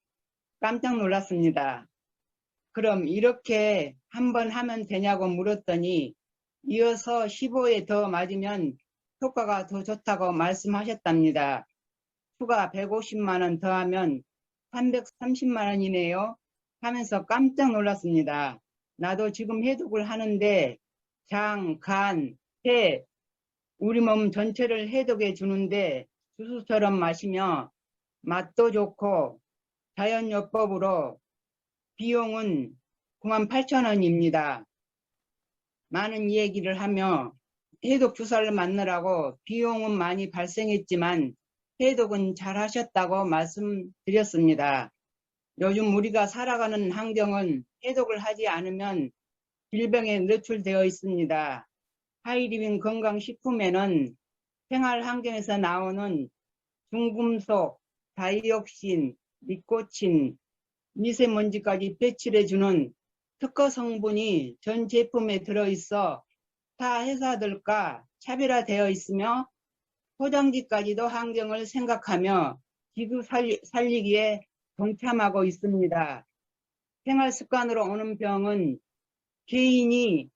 깜짝 놀랐습니다. 그럼 이렇게 한 번 하면 되냐고 물었더니 이어서 15회 더 맞으면 효과가 더 좋다고 말씀하셨답니다. 추가 150만 원 더하면 330만 원이네요. 하면서 깜짝 놀랐습니다. 나도 지금 해독을 하는데 장, 간, 폐, 우리 몸 전체를 해독해 주는데 주스처럼 마시며 맛도 좋고 자연요법으로 비용은 98,000원입니다. 많은 얘기를 하며 해독 주사를 맞느라고 비용은 많이 발생했지만 해독은 잘 하셨다고 말씀드렸습니다. 요즘 우리가 살아가는 환경은 해독을 하지 않으면 질병에 노출되어 있습니다. 하이리빙 건강식품에는 생활 환경에서 나오는 중금속, 다이옥신, 니코틴, 미세먼지까지 배출해주는 특허 성분이 전 제품에 들어있어 타 회사들과 차별화되어 있으며 포장지까지도 환경을 생각하며 지구 살리기에 동참하고 있습니다. 생활 습관으로 오는 병은 개인이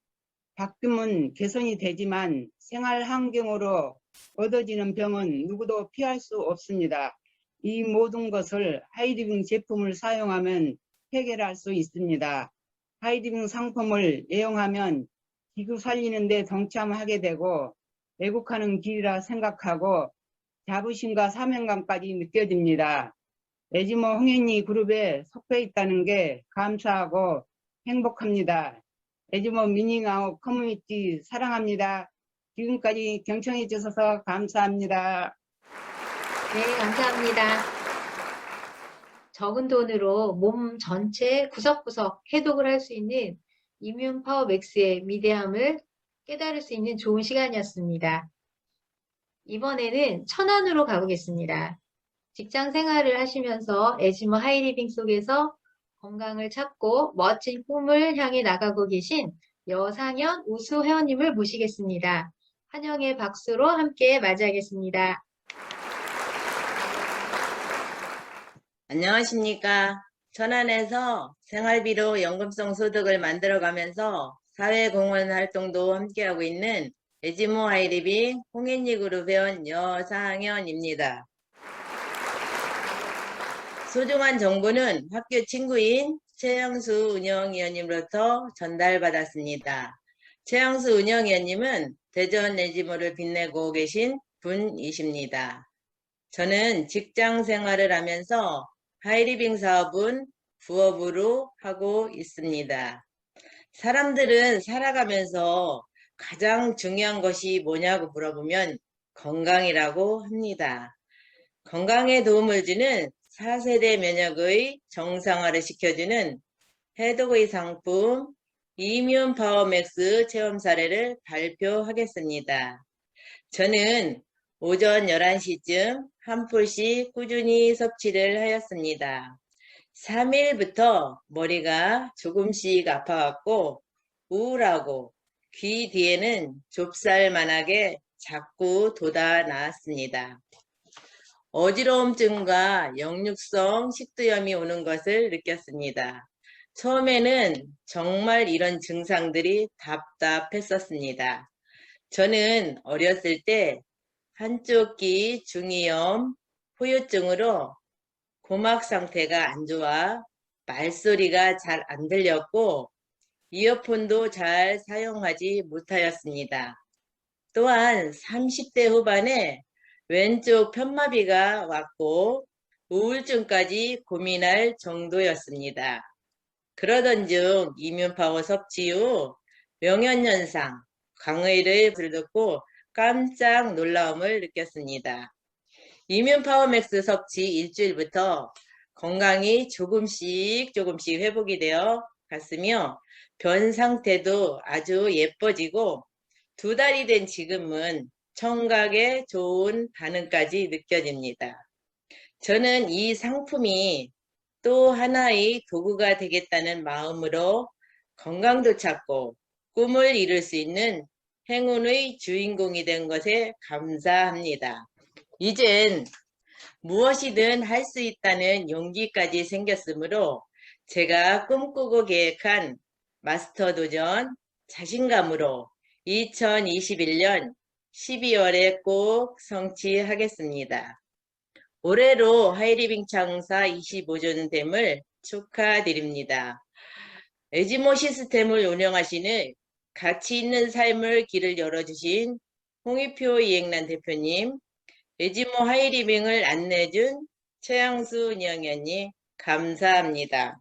바뀌면 개선이 되지만 생활 환경으로 얻어지는 병은 누구도 피할 수 없습니다. 이 모든 것을 하이리빙 제품을 사용하면 해결할 수 있습니다. 하이리빙 상품을 애용하면 지구 살리는 데 동참하게 되고 애국하는 길이라 생각하고 자부심과 사명감까지 느껴집니다. 에지모 홍현희 그룹에 속해 있다는 게 감사하고 행복합니다. 에지모 미닝아웃 커뮤니티 사랑합니다. 지금까지 경청해 주셔서 감사합니다. 네, 감사합니다. 적은 돈으로 몸 전체 구석구석 해독을 할 수 있는 이뮨 파워 맥스의 위대함을 깨달을 수 있는 좋은 시간이었습니다. 이번에는 천안으로 가보겠습니다. 직장 생활을 하시면서 에지모 하이리빙 속에서 건강을 찾고 멋진 꿈을 향해 나가고 계신 여상현 우수 회원님을 모시겠습니다. 환영의 박수로 함께 맞이하겠습니다. 안녕하십니까. 천안에서 생활비로 연금성 소득을 만들어가면서 사회공헌 활동도 함께하고 있는 에지모 하이리빙 홍현희 그룹 회원 여상현입니다. 소중한 정보는 학교 친구인 최영수 운영위원님으로부터 전달받았습니다. 최영수 운영위원님은 대전 에지모를 빛내고 계신 분이십니다. 저는 직장 생활을 하면서 하이리빙 사업은 부업으로 하고 있습니다. 사람들은 살아가면서 가장 중요한 것이 뭐냐고 물어보면 건강이라고 합니다. 건강에 도움을 주는 4세대 면역의 정상화를 시켜주는 해독의 상품 이뮨 파워 맥스 체험 사례를 발표하겠습니다. 저는 오전 11시쯤 한 풀씩 꾸준히 섭취를 하였습니다. 3일부터 머리가 조금씩 아파갖고 우울하고 귀 뒤에는 좁쌀만하게 자꾸 돋아 나왔습니다. 어지러움증과 역류성 식도염이 오는 것을 느꼈습니다. 처음에는 정말 이런 증상들이 답답했었습니다. 저는 어렸을 때 한쪽 귀 중이염, 후유증으로 고막 상태가 안 좋아 말소리가 잘 안 들렸고 이어폰도 잘 사용하지 못하였습니다. 또한 30대 후반에 왼쪽 편마비가 왔고 우울증까지 고민할 정도였습니다. 그러던 중 이뮨 파워 섭취 후 명현현상, 강의를 듣고 깜짝 놀라움을 느꼈습니다. 이뮨 파워 맥스 섭취 일주일부터 건강이 조금씩 회복이 되어 갔으며 변 상태도 아주 예뻐지고 2달이 된 지금은 청각에 좋은 반응까지 느껴집니다. 저는 이 상품이 또 하나의 도구가 되겠다는 마음으로 건강도 찾고 꿈을 이룰 수 있는 행운의 주인공이 된 것에 감사합니다. 이젠 무엇이든 할 수 있다는 용기까지 생겼으므로 제가 꿈꾸고 계획한 마스터 도전 자신감으로 2021년 12월에 꼭 성취하겠습니다. 올해로 하이리빙 창사 25주년 됨을 축하드립니다. 에지모 시스템을 운영하시는 가치 있는 삶을 길을 열어주신 홍익표 이행란 대표님, 에지모 하이리빙을 안내해준 최양수 운영위원님 감사합니다.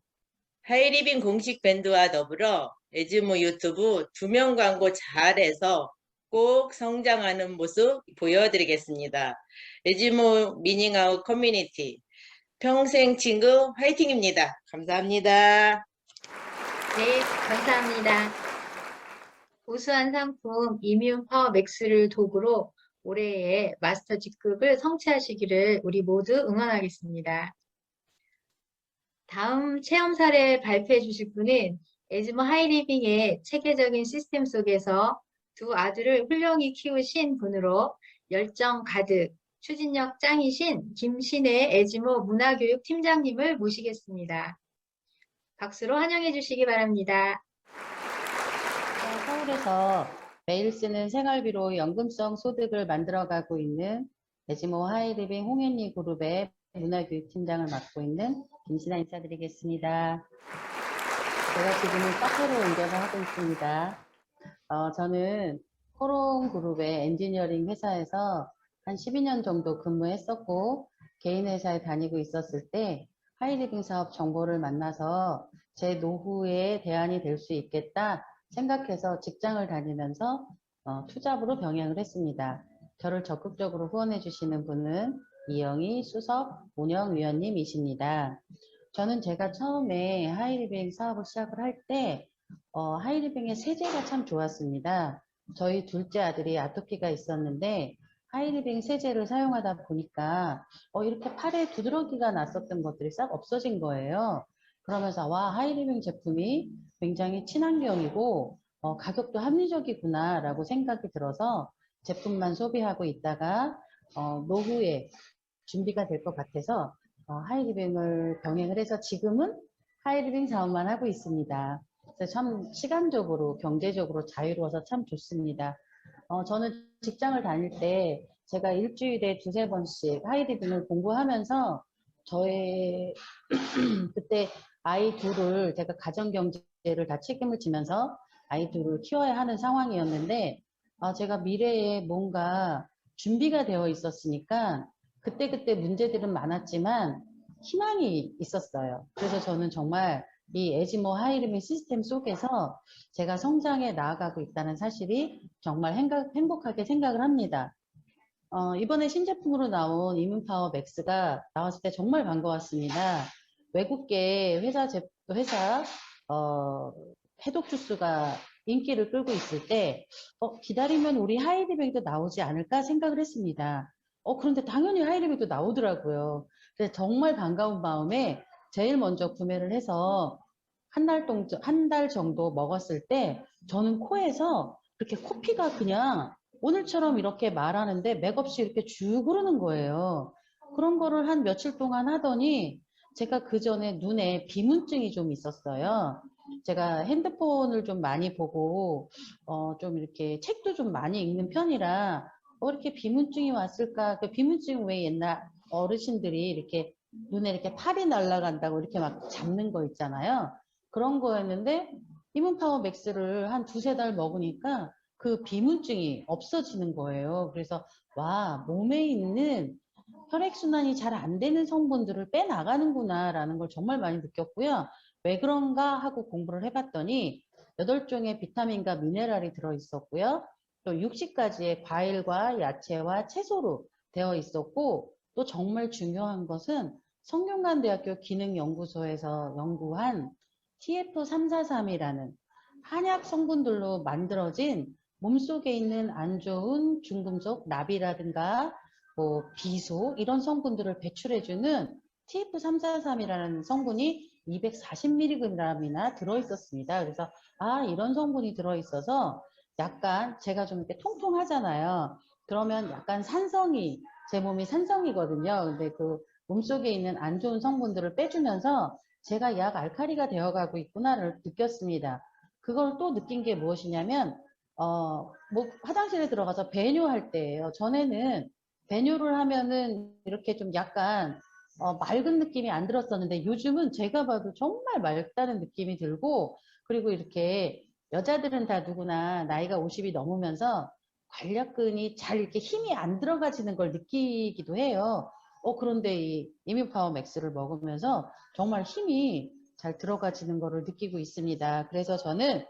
하이리빙 공식 밴드와 더불어 에지모 유튜브 2명 광고 잘해서 꼭 성장하는 모습 보여드리겠습니다. 에지모 미닝아웃 커뮤니티 평생 친구 화이팅입니다. 감사합니다. 네, 감사합니다. 우수한 상품 이뮨 파워 맥스를 도구로 올해의 마스터 직급을 성취하시기를 우리 모두 응원하겠습니다. 다음 체험 사례 발표해 주실 분은 에지모 하이리빙의 체계적인 시스템 속에서 2 아들을 훌륭히 키우신 분으로 열정 가득, 추진력 짱이신 김신혜 에지모 문화교육 팀장님을 모시겠습니다. 박수로 환영해 주시기 바랍니다. 서울에서 매일 쓰는 생활비로 연금성 소득을 만들어가고 있는 에지모 하이리빙 홍현희 그룹의 문화교육팀장을 맡고 있는 김신아 인사드리겠습니다. 제가 지금은 카페를 옮겨서 하고 있습니다. 저는 코롱그룹의 엔지니어링 회사에서 한 12년 정도 근무했었고, 개인 회사에 다니고 있었을 때 하이리빙 사업 정보를 만나서 제 노후에 대안이 될 수 있겠다 생각해서 직장을 다니면서 투잡으로 병행을 했습니다. 저를 적극적으로 후원해 주시는 분은 이영희 수석 운영위원님이십니다. 저는 제가 처음에 하이리빙 사업을 시작을 할 때 하이리빙의 세제가 참 좋았습니다. 저희 둘째 아들이 아토피가 있었는데 하이리빙 세제를 사용하다 보니까 이렇게 팔에 두드러기가 났었던 것들이 싹 없어진 거예요. 그러면서 와, 하이리빙 제품이 굉장히 친환경이고 가격도 합리적이구나 라고 생각이 들어서 제품만 소비하고 있다가 노후에 준비가 될 것 같아서 하이리빙을 병행을 해서 지금은 하이리빙 사업만 하고 있습니다. 그래서 참 시간적으로 경제적으로 자유로워서 참 좋습니다. 저는 직장을 다닐 때 제가 일주일에 2-3번씩 하이리빙을 공부하면서 저의 그때 아이 둘을 제가 가정경제를 다 책임을 지면서 아이 둘을 키워야 하는 상황이었는데 제가 미래에 뭔가 준비가 되어 있었으니까 그때그때 문제들은 많았지만 희망이 있었어요. 그래서 저는 정말 이 에지모 하이리빙 시스템 속에서 제가 성장해 나아가고 있다는 사실이 정말 행복하게 생각을 합니다. 이번에 신제품으로 나온 이문파워 맥스가 나왔을 때 정말 반가웠습니다. 외국계 회사 해독 주스가 인기를 끌고 있을 때 기다리면 우리 하이리빙도 나오지 않을까 생각을 했습니다. 그런데 당연히 하이리빙도 나오더라고요. 그래서 정말 반가운 마음에 제일 먼저 구매를 해서 한 달 정도 먹었을 때 저는 코에서 이렇게 코피가 그냥 오늘처럼 이렇게 말하는데 맥없이 이렇게 쭉 흐르는 거예요. 그런 거를 한 며칠 동안 하더니 제가 그 전에 눈에 비문증이 좀 있었어요. 제가 핸드폰을 좀 많이 보고 좀 이렇게 책도 좀 많이 읽는 편이라 이렇게 비문증이 왔을까? 그 비문증 왜 옛날 어르신들이 이렇게 눈에 이렇게 팔이 날아간다고 이렇게 막 잡는 거 있잖아요. 그런 거였는데 이문파워 맥스를 한 2-3달 먹으니까 그 비문증이 없어지는 거예요. 그래서 와, 몸에 있는 혈액순환이 잘 안 되는 성분들을 빼나가는구나 라는 걸 정말 많이 느꼈고요. 왜 그런가 하고 공부를 해봤더니 8종의 비타민과 미네랄이 들어있었고요. 또 60가지의 과일과 야채와 채소로 되어 있었고, 또 정말 중요한 것은 성균관대학교 기능연구소에서 연구한 TF343이라는 한약 성분들로 만들어진 몸속에 있는 안 좋은 중금속, 납이라든가 뭐 비소 이런 성분들을 배출해주는 TF343이라는 성분이 240mg이나 들어있었습니다. 그래서 이런 성분이 들어있어서 약간 제가 좀 이렇게 통통하잖아요. 그러면 약간 제 몸이 산성이거든요. 근데 그 몸속에 있는 안 좋은 성분들을 빼주면서 제가 약 알칼리가 되어가고 있구나를 느꼈습니다. 그걸 또 느낀 게 무엇이냐면 뭐 화장실에 들어가서 배뇨할 때예요. 전에는 배뇨를 하면은 이렇게 좀 약간 맑은 느낌이 안 들었었는데 요즘은 제가 봐도 정말 맑다는 느낌이 들고, 그리고 이렇게 여자들은 다 누구나 나이가 50이 넘으면서 관략근이 잘 이렇게 힘이 안 들어가지는 걸 느끼기도 해요. 그런데 이 이뮤파워 맥스를 먹으면서 정말 힘이 잘 들어가지는 거를 느끼고 있습니다. 그래서 저는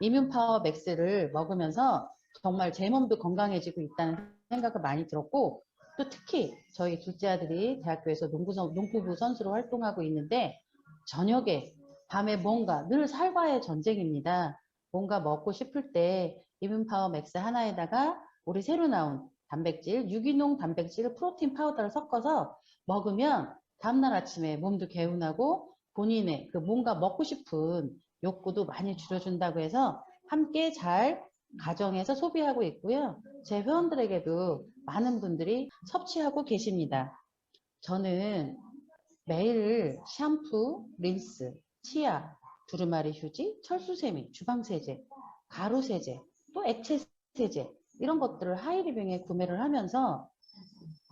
이뮤파워 맥스를 먹으면서 정말 제 몸도 건강해지고 있다는 생각을 많이 들었고, 또 특히 저희 둘째 아들이 대학교에서 농구부 선수로 활동하고 있는데 저녁에 밤에 뭔가 늘 살과의 전쟁입니다. 뭔가 먹고 싶을 때 이뮨파워 맥스 하나에다가 우리 새로 나온 단백질, 유기농 단백질 프로틴 파우더를 섞어서 먹으면 다음날 아침에 몸도 개운하고 본인의 그 뭔가 먹고 싶은 욕구도 많이 줄여준다고 해서 함께 잘 가정에서 소비하고 있고요. 제 회원들에게도 많은 분들이 섭취하고 계십니다. 저는 매일 샴푸, 린스, 치아, 두루마리 휴지, 철수세미, 주방세제, 가루세제, 또 액체세제 이런 것들을 하이리빙에 구매를 하면서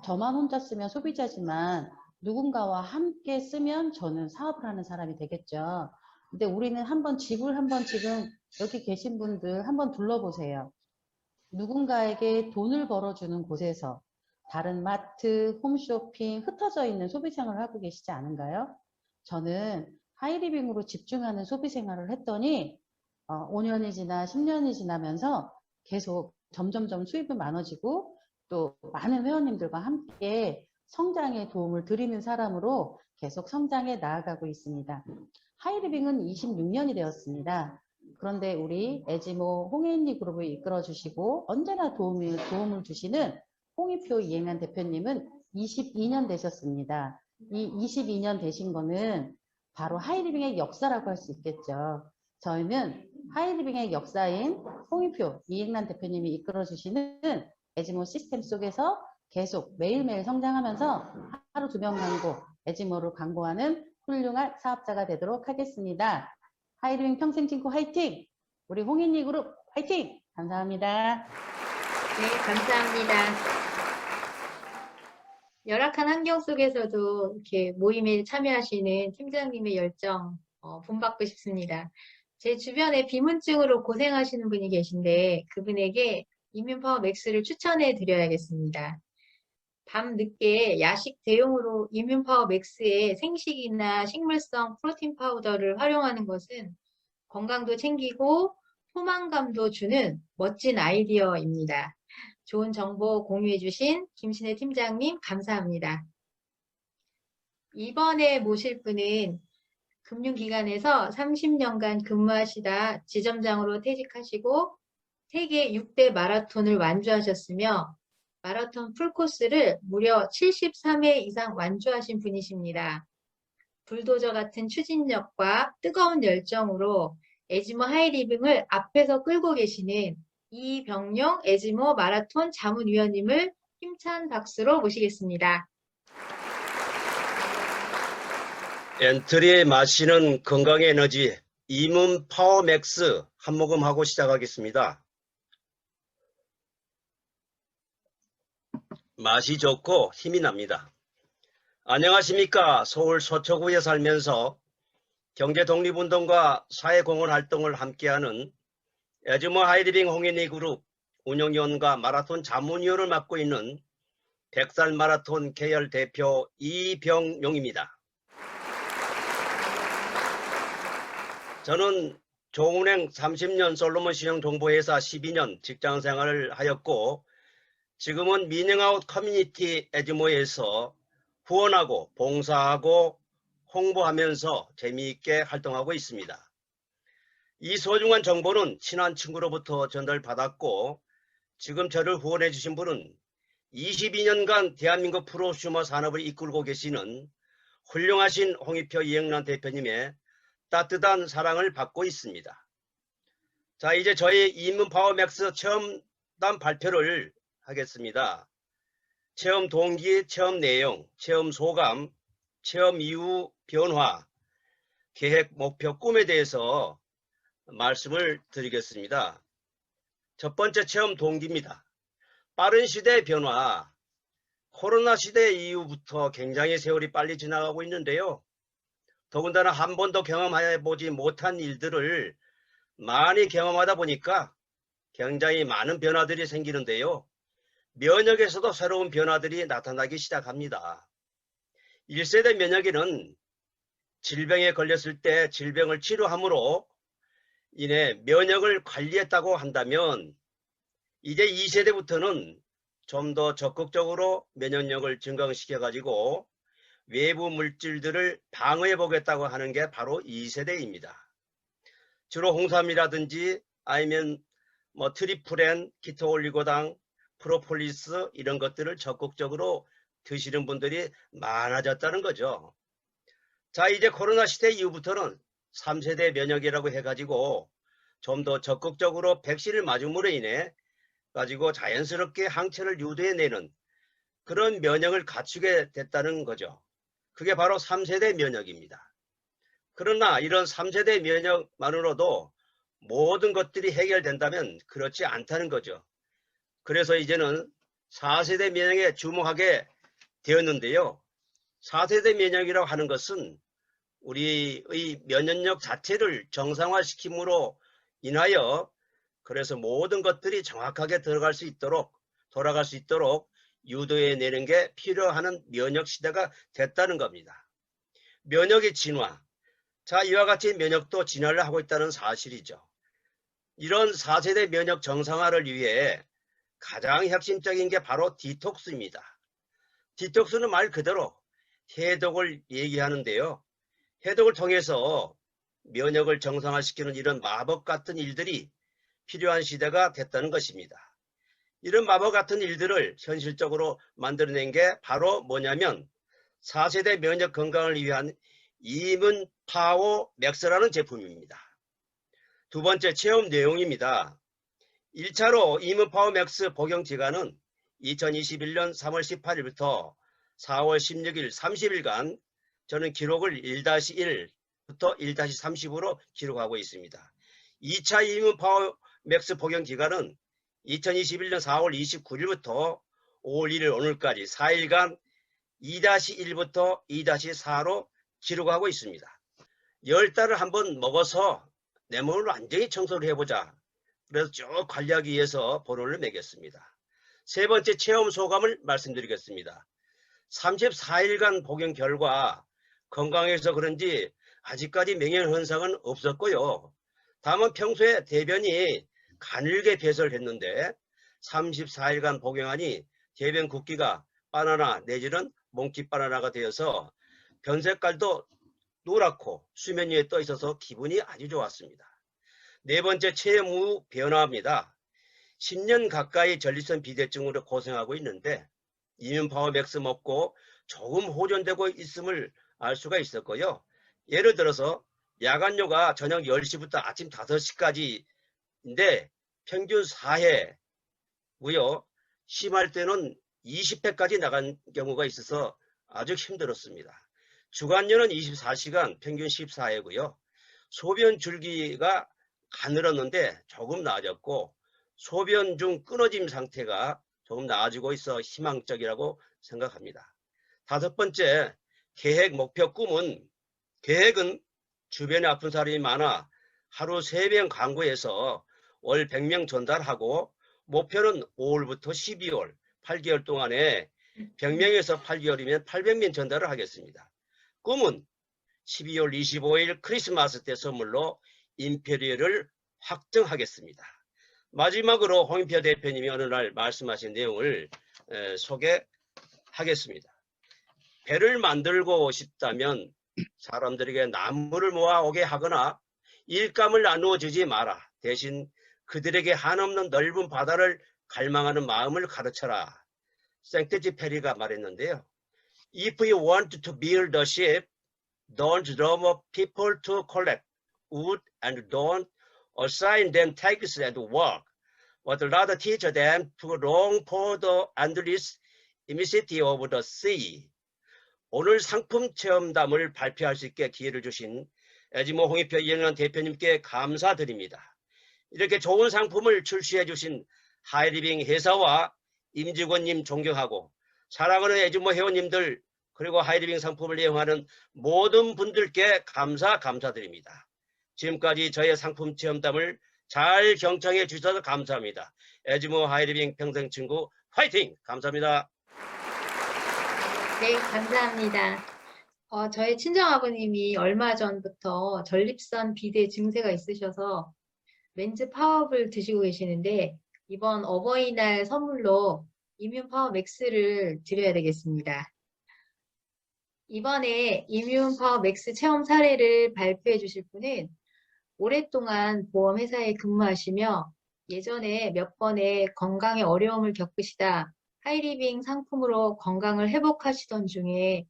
저만 혼자 쓰면 소비자지만 누군가와 함께 쓰면 저는 사업을 하는 사람이 되겠죠. 근데 우리는 한번 집을 한번 지금 여기 계신 분들 한번 둘러보세요. 누군가에게 돈을 벌어주는 곳에서 다른 마트, 홈쇼핑, 흩어져 있는 소비 생활을 하고 계시지 않은가요? 저는 하이리빙으로 집중하는 소비 생활을 했더니 5년이 지나 10년이 지나면서 계속 점점점 수입이 많아지고 또 많은 회원님들과 함께 성장에 도움을 드리는 사람으로 계속 성장해 나아가고 있습니다. 하이리빙은 26년이 되었습니다. 그런데 우리 에지모 홍혜인리 그룹을 이끌어 주시고 언제나 도움을 주시는 홍익표 이행란 대표님은 22년 되셨습니다. 이 22년 되신 거는 바로 하이리빙의 역사라고 할 수 있겠죠. 저희는 하이리빙의 역사인 홍익표 이행란 대표님이 이끌어 주시는 에지모 시스템 속에서 계속 매일매일 성장하면서 하루 2명 광고, 에지모를 광고하는 훌륭한 사업자가 되도록 하겠습니다. 하이리빙 평생 친구 화이팅! 우리 홍인리 그룹 화이팅! 감사합니다. 네, 감사합니다. 열악한 환경 속에서도 이렇게 모임에 참여하시는 팀장님의 열정 본받고 싶습니다. 제 주변에 비문증으로 고생하시는 분이 계신데 그분에게 이뮨파워 맥스를 추천해 드려야겠습니다. 밤 늦게 야식 대용으로 이뮨파워 맥스의 생식이나 식물성 프로틴 파우더를 활용하는 것은 건강도 챙기고 포만감도 주는 멋진 아이디어입니다. 좋은 정보 공유해 주신 김신혜 팀장님 감사합니다. 이번에 모실 분은 금융기관에서 30년간 근무하시다 지점장으로 퇴직하시고 세계 6대 마라톤을 완주하셨으며 마라톤 풀코스를 무려 73회 이상 완주하신 분이십니다. 불도저 같은 추진력과 뜨거운 열정으로 에지모 하이리빙을 앞에서 끌고 계시는 이병용 에지모 마라톤 자문위원님을 힘찬 박수로 모시겠습니다. 엔트리에 마시는 건강의 에너지 이뮨파워 맥스 한 모금 하고 시작하겠습니다. 맛이 좋고 힘이 납니다. 안녕하십니까. 서울 서초구에 살면서 경제 독립운동과 사회공헌 활동을 함께하는 에지모 하이리빙 홍인리 그룹 운영위원과 마라톤 자문위원을 맡고 있는 100살 마라톤 계열 대표 이병용입니다. 저는 조은행 30년 솔로몬 신용정보회사 12년 직장생활을 하였고 지금은 미닝아웃 커뮤니티 에지모에서 후원하고 봉사하고 홍보하면서 재미있게 활동하고 있습니다. 이 소중한 정보는 친한 친구로부터 전달받았고 지금 저를 후원해 주신 분은 22년간 대한민국 프로슈머 산업을 이끌고 계시는 훌륭하신 홍익표 이행란 대표님의 따뜻한 사랑을 받고 있습니다. 자, 이제 저희 이뮨파워 맥스 체험단 발표를 하겠습니다. 체험 동기, 체험 내용, 체험 소감, 체험 이후 변화, 계획, 목표, 꿈에 대해서 말씀을 드리겠습니다. 첫 번째 체험 동기입니다. 빠른 시대의 변화, 코로나 시대 이후부터 굉장히 세월이 빨리 지나가고 있는데요. 더군다나 한 번도 경험해보지 못한 일들을 많이 경험하다 보니까 굉장히 많은 변화들이 생기는데요. 면역에서도 새로운 변화들이 나타나기 시작합니다. 1세대 면역에는 질병에 걸렸을 때 질병을 치료함으로 인해 면역을 관리했다고 한다면 이제 2세대부터는 좀 더 적극적으로 면역력을 증강시켜 가지고 외부 물질들을 방어해 보겠다고 하는 게 바로 2세대입니다. 주로 홍삼이라든지 아니면 뭐 트리플엔, 키토올리고당, 프로폴리스 이런 것들을 적극적으로 드시는 분들이 많아졌다는 거죠. 자, 이제 코로나 시대 이후부터는 3세대 면역이라고 해가지고 좀 더 적극적으로 백신을 맞음으로 인해 가지고 자연스럽게 항체를 유도해내는 그런 면역을 갖추게 됐다는 거죠. 그게 바로 3세대 면역입니다. 그러나 이런 3세대 면역만으로도 모든 것들이 해결된다면 그렇지 않다는 거죠. 그래서 이제는 4세대 면역에 주목하게 되었는데요. 4세대 면역이라고 하는 것은 우리의 면역력 자체를 정상화시킴으로 인하여 그래서 모든 것들이 정확하게 돌아갈 수 있도록 유도해 내는 게 필요한 면역 시대가 됐다는 겁니다. 면역의 진화. 자, 이와 같이 면역도 진화를 하고 있다는 사실이죠. 이런 4세대 면역 정상화를 위해 가장 핵심적인 게 바로 디톡스입니다. 디톡스는 말 그대로 해독을 얘기하는데요. 해독을 통해서 면역을 정상화시키는 이런 마법 같은 일들이 필요한 시대가 됐다는 것입니다. 이런 마법 같은 일들을 현실적으로 만들어낸 게 바로 뭐냐면 4세대 면역 건강을 위한 이문 파워 맥스라는 제품입니다. 두 번째 체험 내용입니다. 1차로 이문 파워 맥스 복용 기간은 2021년 3월 18일부터 4월 16일 30일간 저는 기록을 1-1부터 1-30으로 기록하고 있습니다. 2차 이문 파워 맥스 복용 기간은 2021년 4월 29일부터 5월 1일 오늘까지 4일간 2-1부터 2-4로 기록하고 있습니다. 10달을 한번 먹어서 내 몸을 완전히 청소를 해보자. 그래서 쭉 관리하기 위해서 보론을 매겼습니다. 세 번째 체험 소감을 말씀드리겠습니다. 34일간 복용 결과 건강해서 그런지 아직까지 맹연 현상은 없었고요. 다만 평소에 대변이 가늘게 배설했는데 34일간 복용하니 대변 굵기가 바나나 내지는 몽키 바나나가 되어서 변 색깔도 노랗고 수면 위에 떠 있어서 기분이 아주 좋았습니다. 네 번째 체험 후 변화입니다. 10년 가까이 전립선 비대증으로 고생하고 있는데 이뮨 파워 맥스 먹고 조금 호전되고 있음을 알 수가 있었고요. 예를 들어서 야간요가 저녁 10시부터 아침 5시까지인데 평균 4회고요. 심할 때는 20회까지 나간 경우가 있어서 아주 힘들었습니다. 주간요는 24시간 평균 14회고요. 소변 줄기가 가늘었는데 조금 나아졌고 소변 중 끊어짐 상태가 조금 나아지고 있어 희망적이라고 생각합니다. 다섯 번째, 계획, 목표, 꿈은 계획은 주변에 아픈 사람이 많아 하루 3병 광고해서 월 100명 전달하고 목표는 5월부터 12월 8개월 동안에 100명에서 8개월이면 800명 전달을 하겠습니다. 꿈은 12월 25일 크리스마스 때 선물로 임페리얼을 확정하겠습니다. 마지막으로 홍인표 대표님이 어느 날 말씀하신 내용을 소개하겠습니다. 배를 만들고 싶다면 사람들에게 나무를 모아오게 하거나 일감을 나누어 주지 마라. 대신 그들에게 한없는 넓은 바다를 갈망하는 마음을 가르쳐라. 생테쥐페리가 말했는데요. If you want to build a ship, don't drum up people to collect wood and don't assign them tasks at work, but rather teach them to long for the endless immensity of the sea. 오늘 상품 체험담을 발표할 수 있게 기회를 주신 에지모 홍익표 이영란 대표님께 감사드립니다. 이렇게 좋은 상품을 출시해 주신 하이리빙 회사와 임직원님 존경하고 사랑하는 에지모 회원님들 그리고 하이리빙 상품을 이용하는 모든 분들께 감사드립니다. 지금까지 저의 상품 체험담을 잘 경청해 주셔서 감사합니다. 에지모 하이리빙 평생친구 화이팅! 감사합니다. 네, 감사합니다. 저의 친정아버님이 얼마 전부터 전립선 비대 증세가 있으셔서 렌즈 파워업을 드시고 계시는데 이번 어버이날 선물로 이뮨 파워 맥스를 드려야 되겠습니다. 이번에 이뮨 파워 맥스 체험 사례를 발표해 주실 분은 오랫동안 보험회사에 근무하시며 예전에 몇 번의 건강에 어려움을 겪으시다 하이리빙 상품으로 건강을 회복하시던 중에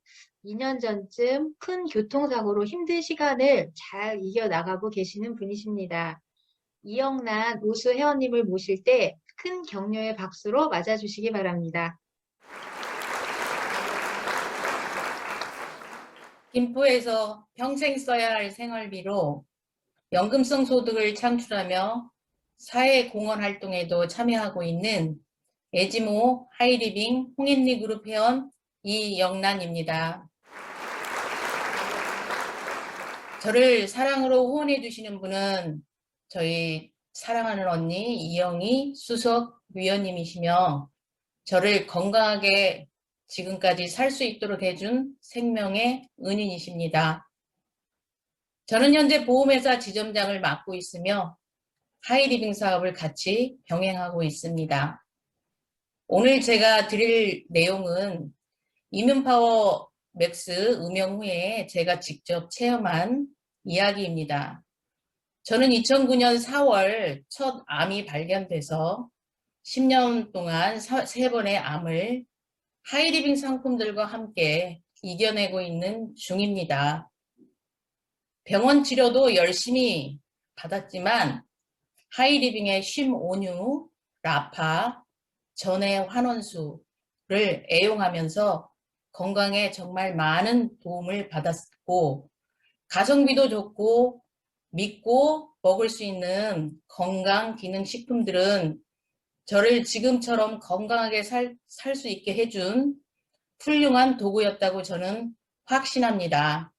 2년 전쯤 큰 교통사고로 힘든 시간을 잘 이겨나가고 계시는 분이십니다. 이영란 우수 회원님을 모실 때 큰 격려의 박수로 맞아주시기 바랍니다. 김포에서 평생 써야 할 생활비로 연금성 소득을 창출하며 사회공헌 활동에도 참여하고 있는 에지모 하이리빙 홍인리 그룹 회원 이영란입니다. 저를 사랑으로 후원해 주시는 분은 저희 사랑하는 언니 이영희 수석 위원님이시며 저를 건강하게 지금까지 살 수 있도록 해준 생명의 은인이십니다. 저는 현재 보험회사 지점장을 맡고 있으며 하이리빙 사업을 같이 병행하고 있습니다. 오늘 제가 드릴 내용은 이뮨파워 맥스 음영 후에 제가 직접 체험한 이야기입니다. 저는 2009년 4월 첫 암이 발견돼서 10년 동안 3번의 암을 하이리빙 상품들과 함께 이겨내고 있는 중입니다. 병원 치료도 열심히 받았지만 하이리빙의 쉼온유, 라파, 전해 환원수를 애용하면서 건강에 정말 많은 도움을 받았고 가성비도 좋고 믿고 먹을 수 있는 건강기능식품들은 저를 지금처럼 건강하게 살 수 있게 해준 훌륭한 도구였다고 저는 확신합니다.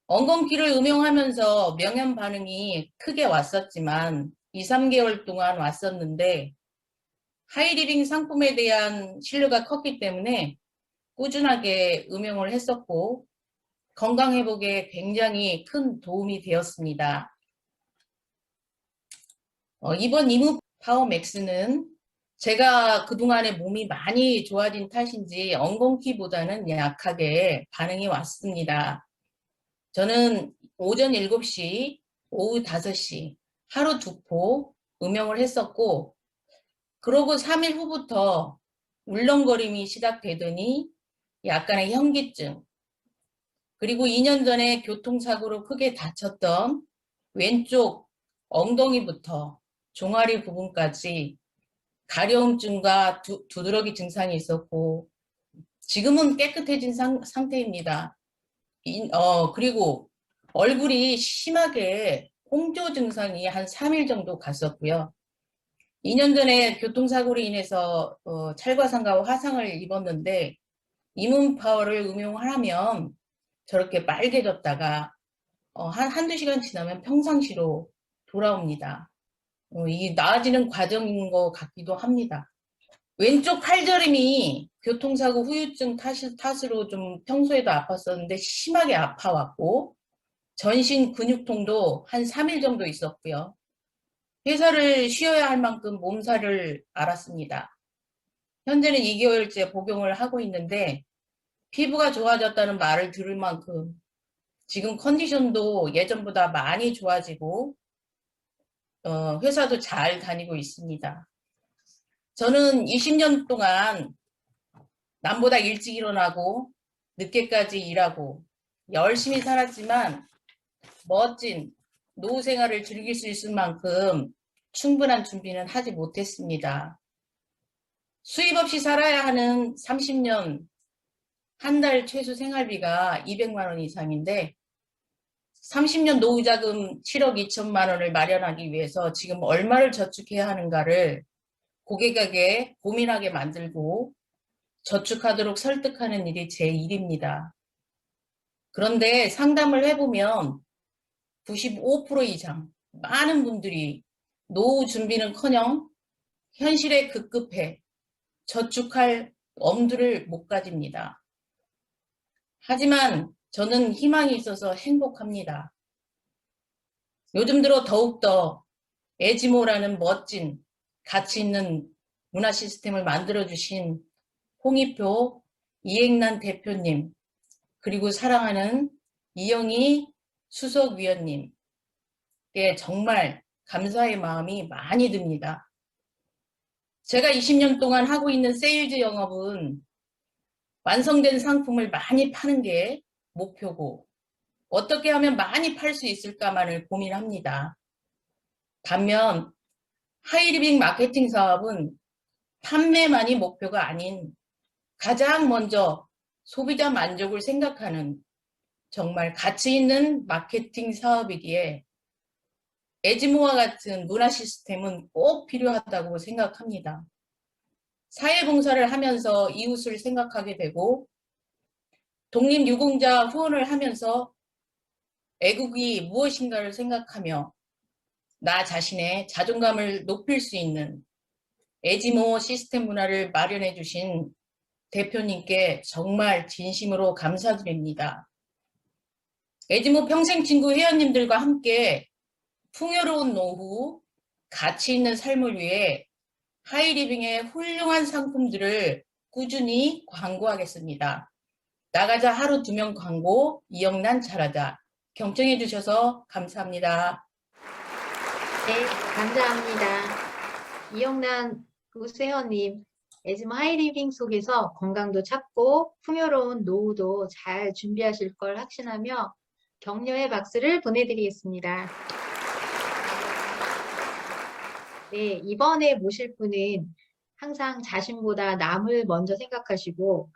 엉겅퀴를 음용하면서 명현 반응이 크게 왔었지만 2~3개월 동안 왔었는데 하이리빙 상품에 대한 신뢰가 컸기 때문에 꾸준하게 음용을 했었고 건강회복에 굉장히 큰 도움이 되었습니다. 이번 이뮨파워 맥스는 제가 그동안에 몸이 많이 좋아진 탓인지 엉겅퀴보다는 약하게 반응이 왔습니다. 저는 오전 7시, 오후 5시 하루 2포 음용을 했었고 그러고 3일 후부터 울렁거림이 시작되더니 약간의 현기증 그리고 2년 전에 교통사고로 크게 다쳤던 왼쪽 엉덩이부터 종아리 부분까지 가려움증과 두드러기 증상이 있었고 지금은 깨끗해진 상태입니다. 그리고 얼굴이 심하게 홍조 증상이 한 3일 정도 갔었고요. 2년 전에 교통사고로 인해서 찰과상과 화상을 입었는데 이뮨파워를 음용하면 저렇게 빨개졌다가 한두 시간 지나면 평상시로 돌아옵니다. 이게 나아지는 과정인 것 같기도 합니다. 왼쪽 팔저림이 교통사고 후유증 탓으로 좀 평소에도 아팠었는데 심하게 아파왔고 전신 근육통도 한 3일 정도 있었고요. 회사를 쉬어야 할 만큼 몸살을 앓았습니다. 현재는 2개월째 복용을 하고 있는데 피부가 좋아졌다는 말을 들을 만큼 지금 컨디션도 예전보다 많이 좋아지고 회사도 잘 다니고 있습니다. 저는 20년 동안 남보다 일찍 일어나고 늦게까지 일하고 열심히 살았지만 멋진 노후 생활을 즐길 수 있을 만큼 충분한 준비는 하지 못했습니다. 수입 없이 살아야 하는 30년 한 달 최소 생활비가 200만 원 이상인데 30년 노후자금 7억 2천만 원을 마련하기 위해서 지금 얼마를 저축해야 하는가를 고객에게 고민하게 만들고 저축하도록 설득하는 일이 제 일입니다. 그런데 상담을 해보면 95% 이상 많은 분들이 노후 준비는커녕 현실에 급급해 저축할 엄두를 못 가집니다. 하지만 저는 희망이 있어서 행복합니다. 요즘 들어 더욱더 에지모라는 멋진 가치 있는 문화 시스템을 만들어주신 홍익표 이행란 대표님 그리고 사랑하는 이영희 수석위원님께 정말 감사의 마음이 많이 듭니다. 제가 20년 동안 하고 있는 세일즈 영업은 완성된 상품을 많이 파는 게 목표고 어떻게 하면 많이 팔 수 있을까만을 고민합니다. 반면 하이리빙 마케팅 사업은 판매만이 목표가 아닌 가장 먼저 소비자 만족을 생각하는 정말 가치 있는 마케팅 사업이기에 에지모와 같은 문화 시스템은 꼭 필요하다고 생각합니다. 사회봉사를 하면서 이웃을 생각하게 되고 독립유공자 후원을 하면서 애국이 무엇인가를 생각하며 나 자신의 자존감을 높일 수 있는 에지모 시스템 문화를 마련해 주신 대표님께 정말 진심으로 감사드립니다. 에지모 평생친구 회원님들과 함께 풍요로운 노후, 가치 있는 삶을 위해 하이리빙의 훌륭한 상품들을 꾸준히 광고하겠습니다. 나가자 하루 2명 광고, 이영란 잘하자. 경청해 주셔서 감사합니다. 네, 감사합니다. 이영란 우수회원님, 에지모 하이리빙 속에서 건강도 찾고 풍요로운 노후도 잘 준비하실 걸 확신하며 격려의 박수를 보내드리겠습니다. 네, 이번에 모실 분은 항상 자신보다 남을 먼저 생각하시고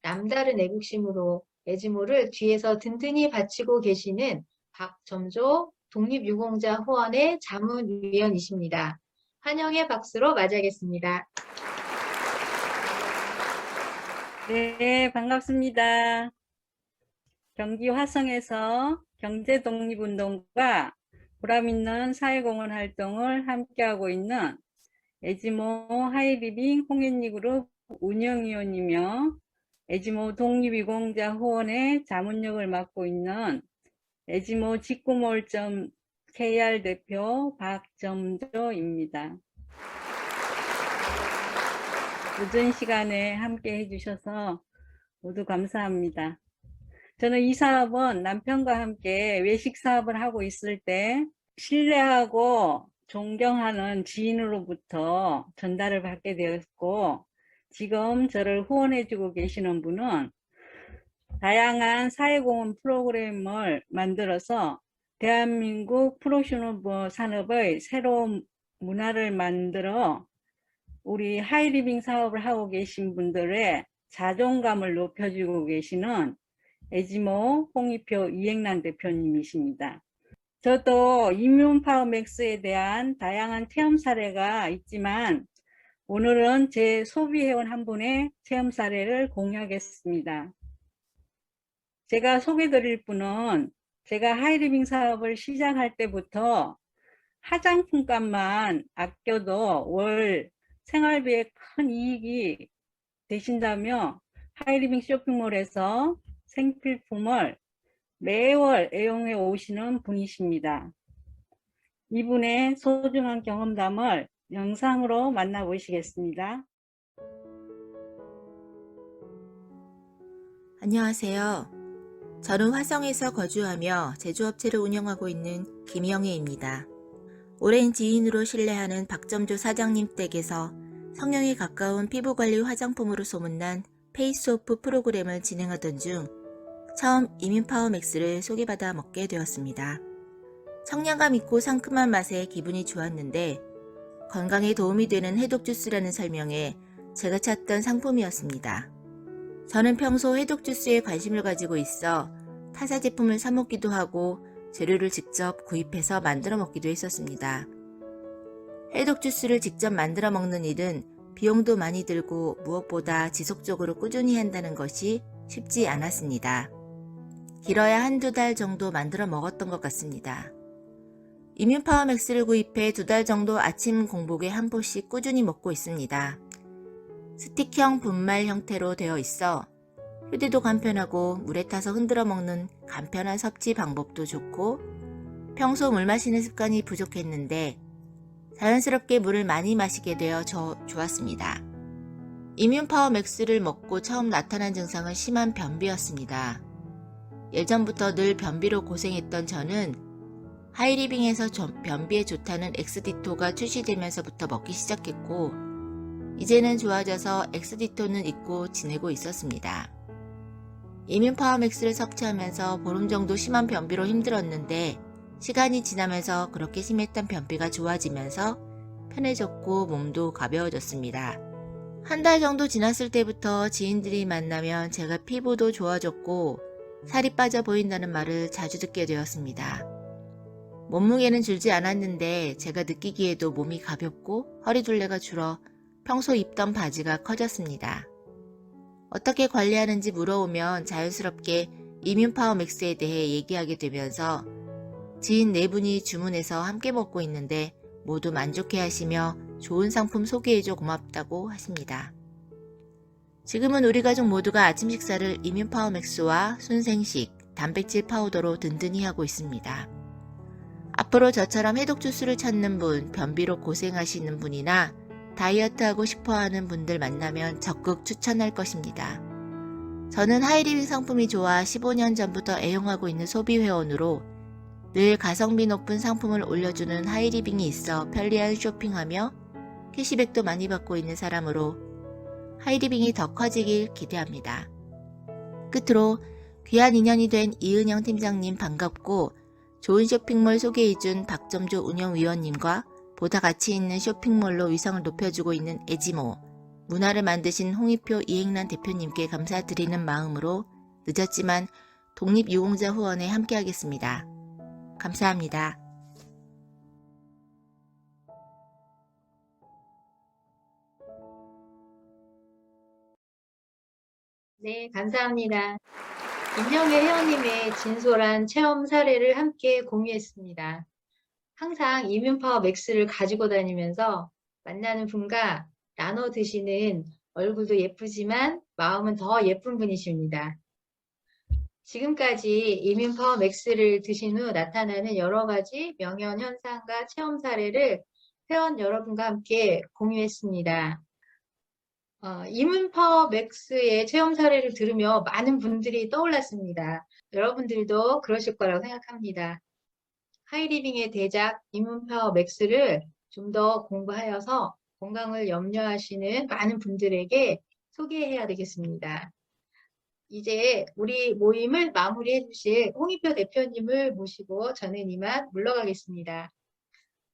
남다른 애국심으로 에지모를 뒤에서 든든히 바치고 계시는 박점조 독립유공자 후원의 자문위원이십니다. 환영의 박수로 맞이하겠습니다. 네, 반갑습니다. 경기 화성에서 경제독립운동과 보람있는 사회공헌 활동을 함께하고 있는 에지모 하이리빙 홍앤리그룹 운영위원이며 에지모 독립유공자 후원의 자문역을 맡고 있는 에지모 직구몰점 KR 대표 박점조입니다. 늦은 시간에 함께 해주셔서 모두 감사합니다. 저는 이 사업은 남편과 함께 외식 사업을 하고 있을 때 신뢰하고 존경하는 지인으로부터 전달을 받게 되었고, 지금 저를 후원해주고 계시는 분은 다양한 사회공헌 프로그램을 만들어서 대한민국 프로슈너 산업의 새로운 문화를 만들어 우리 하이리빙 사업을 하고 계신 분들의 자존감을 높여주고 계시는 에지모 홍익표 이행란 대표님이십니다. 저도 이뮨파워맥스에 대한 다양한 체험 사례가 있지만 오늘은 제 소비회원 한 분의 체험 사례를 공유하겠습니다. 제가 소개드릴 분은 제가 하이리빙 사업을 시작할 때부터 화장품 값만 아껴도 월 생활비에 큰 이익이 되신다며 하이리빙 쇼핑몰에서 생필품을 매월 애용해 오시는 분이십니다. 이분의 소중한 경험담을 영상으로 만나보시겠습니다. 안녕하세요. 저는 화성에서 거주하며 제조업체를 운영하고 있는 김영애입니다. 오랜 지인으로 신뢰하는 박점조 사장님 댁에서 성형에 가까운 피부관리 화장품으로 소문난 페이스오프 프로그램을 진행하던 중 처음 이뮨파워맥스를 소개받아 먹게 되었습니다. 청량감 있고 상큼한 맛에 기분이 좋았는데 건강에 도움이 되는 해독 주스라는 설명에 제가 찾던 상품이었습니다. 저는 평소 해독 주스에 관심을 가지고 있어 타사 제품을 사 먹기도 하고 재료를 직접 구입해서 만들어 먹기도 했었습니다. 해독 주스를 직접 만들어 먹는 일은 비용도 많이 들고 무엇보다 지속적으로 꾸준히 한다는 것이 쉽지 않았습니다. 길어야 한두 달 정도 만들어 먹었던 것 같습니다. 이뮨파워맥스를 구입해 2달 정도 아침 공복에 한 포씩 꾸준히 먹고 있습니다. 스틱형 분말 형태로 되어 있어 휴대도 간편하고 물에 타서 흔들어 먹는 간편한 섭취 방법도 좋고 평소 물 마시는 습관이 부족했는데 자연스럽게 물을 많이 마시게 되어 좋았습니다. 이뮨파워맥스를 먹고 처음 나타난 증상은 심한 변비였습니다. 예전부터 늘 변비로 고생했던 저는 하이리빙에서 변비에 좋다는 엑스디토가 출시되면서부터 먹기 시작했고 이제는 좋아져서 엑스디토는 잊고 지내고 있었습니다. 이뮨파워맥스를 섭취하면서 보름 정도 심한 변비로 힘들었는데 시간이 지나면서 그렇게 심했던 변비가 좋아지면서 편해졌고 몸도 가벼워졌습니다. 한 달 정도 지났을 때부터 지인들이 만나면 제가 피부도 좋아졌고 살이 빠져 보인다는 말을 자주 듣게 되었습니다. 몸무게는 줄지 않았는데 제가 느끼기에도 몸이 가볍고 허리둘레가 줄어 평소 입던 바지가 커졌습니다. 어떻게 관리하는지 물어오면 자연스럽게 이뮨파워맥스에 대해 얘기하게 되면서 지인 4분이 주문해서 함께 먹고 있는데 모두 만족해 하시며 좋은 상품 소개해줘 고맙다고 하십니다. 지금은 우리 가족 모두가 아침 식사를 이뮨파워맥스와 순생식, 단백질 파우더로 든든히 하고 있습니다. 앞으로 저처럼 해독 주스를 찾는 분, 변비로 고생하시는 분이나 다이어트하고 싶어하는 분들 만나면 적극 추천할 것입니다. 저는 하이리빙 상품이 좋아 15년 전부터 애용하고 있는 소비회원으로 늘 가성비 높은 상품을 올려주는 하이리빙이 있어 편리한 쇼핑하며 캐시백도 많이 받고 있는 사람으로 하이리빙이 더 커지길 기대합니다. 끝으로 귀한 인연이 된 이은영 팀장님 반갑고 좋은 쇼핑몰 소개해준 박점조 운영위원님과 보다 가치 있는 쇼핑몰로 위상을 높여주고 있는 에지모, 문화를 만드신 홍익표 이행란 대표님께 감사드리는 마음으로 늦었지만 독립유공자 후원에 함께하겠습니다. 감사합니다. 네, 감사합니다. 김영애 회원님의 진솔한 체험 사례를 함께 공유했습니다. 항상 이뮨파워맥스를 가지고 다니면서 만나는 분과 나눠 드시는 얼굴도 예쁘지만 마음은 더 예쁜 분이십니다. 지금까지 이뮨파워맥스를 드신 후 나타나는 여러 가지 명현 현상과 체험 사례를 회원 여러분과 함께 공유했습니다. 이뮨파워맥스의 체험 사례를 들으며 많은 분들이 떠올랐습니다. 여러분들도 그러실 거라고 생각합니다. 하이리빙의 대작 이뮨파워맥스를 좀 더 공부하여서 건강을 염려하시는 많은 분들에게 소개해야 되겠습니다. 이제 우리 모임을 마무리해 주실 홍익표 대표님을 모시고 저는 이만 물러가겠습니다.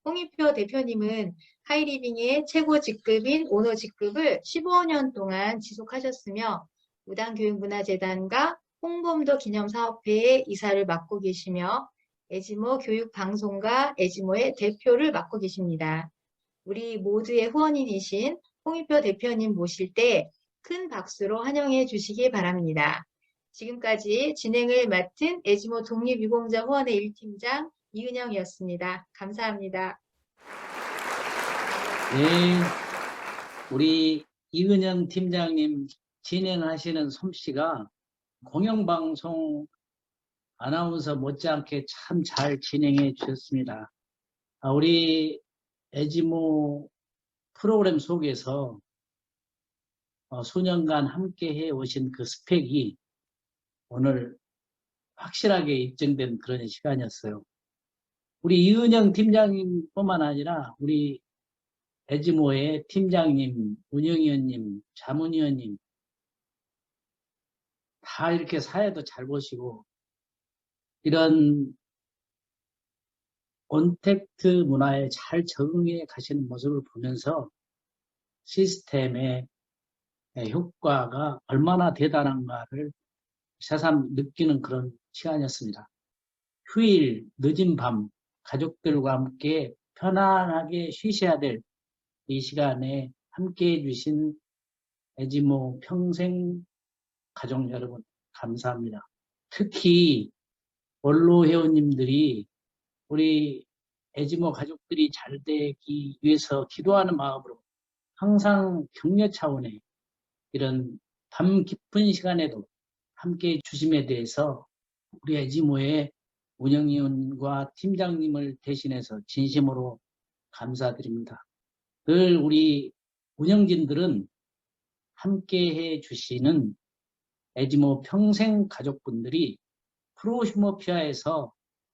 홍익표 대표님은 하이리빙의 최고 직급인 오너 직급을 15년 동안 지속하셨으며 무당교육문화재단과 홍범도 기념사업회의 이사를 맡고 계시며 에지모 교육방송과 에지모의 대표를 맡고 계십니다. 우리 모두의 후원인이신 홍익표 대표님 모실 때 큰 박수로 환영해 주시기 바랍니다. 지금까지 진행을 맡은 에지모 독립유공자 후원회 1팀장 이은영이었습니다. 감사합니다. 네, 우리 이은영 팀장님 진행하시는 솜씨가 공영방송 아나운서 못지않게 참 잘 진행해 주셨습니다. 우리 에지모 프로그램 속에서 수년간 함께 해오신 그 스펙이 오늘 확실하게 입증된 그런 시간이었어요. 우리 이은영 팀장님뿐만 아니라 우리 에지모의 팀장님, 운영위원님, 자문위원님 다 이렇게 사회도 잘 보시고 이런 온택트 문화에 잘 적응해 가시는 모습을 보면서 시스템의 효과가 얼마나 대단한가를 새삼 느끼는 그런 시간이었습니다. 휴일, 늦은 밤 가족들과 함께 편안하게 쉬셔야 될 이 시간에 함께해 주신 에지모 평생 가족 여러분 감사합니다. 특히 원로 회원님들이 우리 에지모 가족들이 잘 되기 위해서 기도하는 마음으로 항상 격려 차원의 이런 밤 깊은 시간에도 함께해 주심에 대해서 우리 에지모의 운영위원과 팀장님을 대신해서 진심으로 감사드립니다. 늘 우리 운영진들은 함께해 주시는 에지모 평생 가족분들이 프로시모피아에서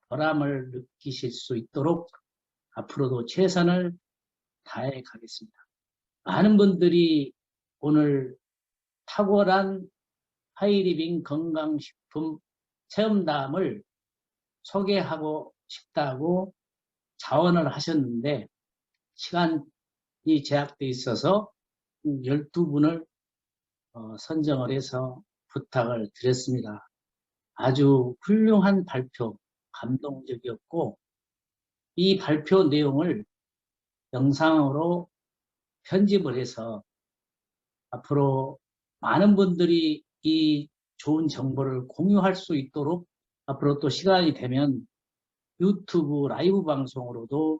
보람을 느끼실 수 있도록 앞으로도 최선을 다해 가겠습니다. 많은 분들이 오늘 탁월한 하이리빙 건강식품 체험담을 소개하고 싶다고 자원을 하셨는데 시간이 제약되어 있어서 12분을 선정을 해서 부탁을 드렸습니다. 아주 훌륭한 발표, 감동적이었고 이 발표 내용을 영상으로 편집을 해서 앞으로 많은 분들이 이 좋은 정보를 공유할 수 있도록 앞으로 또 시간이 되면 유튜브 라이브 방송으로도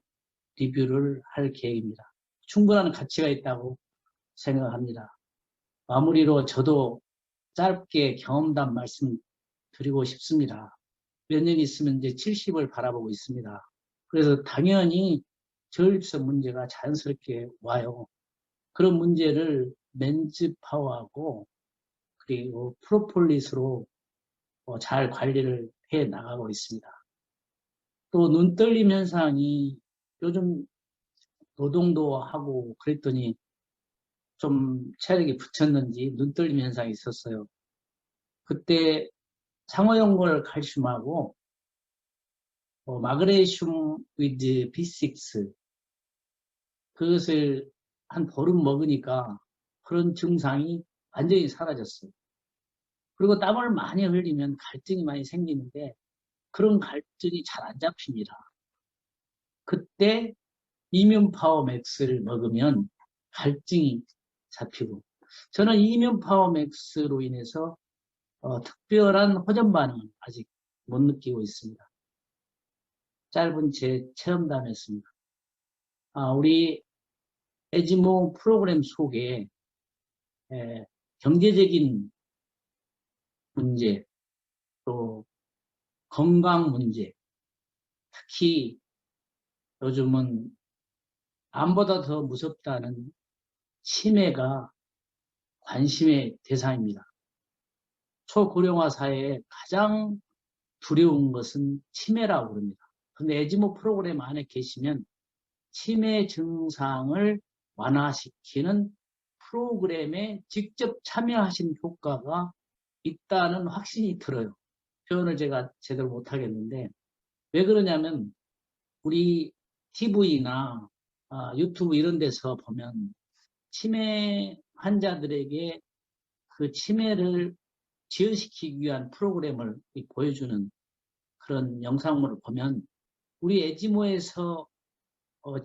리뷰를 할 계획입니다. 충분한 가치가 있다고 생각합니다. 마무리로 저도 짧게 경험담 말씀드리고 싶습니다. 몇 년 있으면 이제 70을 바라보고 있습니다. 그래서 당연히 저혈증 문제가 자연스럽게 와요. 그런 문제를 맨즈파워하고 그리고 프로폴리스로 잘 관리를 해 나가고 있습니다. 또 눈떨림 현상이 요즘 노동도 하고 그랬더니 좀 체력이 붙였는지 눈떨림 현상이 있었어요. 그때 상어연골 칼슘하고 마그네슘 with B6 그것을 한 보름 먹으니까 그런 증상이 완전히 사라졌어요. 그리고 땀을 많이 흘리면 갈증이 많이 생기는데 그런 갈증이 잘 안 잡힙니다. 그때 이뮨 파워 맥스를 먹으면 갈증이 잡히고 저는 이뮨 파워 맥스로 인해서 특별한 호전 반응은 아직 못 느끼고 있습니다. 짧은 제 체험담이었습니다. 우리 에지모 프로그램 속에 경제적인 문제, 또 건강 문제, 특히 요즘은 암보다 더 무섭다는 치매가 관심의 대상입니다. 초고령화 사회에 가장 두려운 것은 치매라고 합니다. 근데 에지모 프로그램 안에 계시면 치매 증상을 완화시키는 프로그램에 직접 참여하신 효과가 있다는 확신이 들어요. 표현을 제가 제대로 못하겠는데 왜 그러냐면 우리 TV나 유튜브 이런 데서 보면 치매 환자들에게 그 치매를 지연시키기 위한 프로그램을 보여주는 그런 영상물을 보면 우리 에지모에서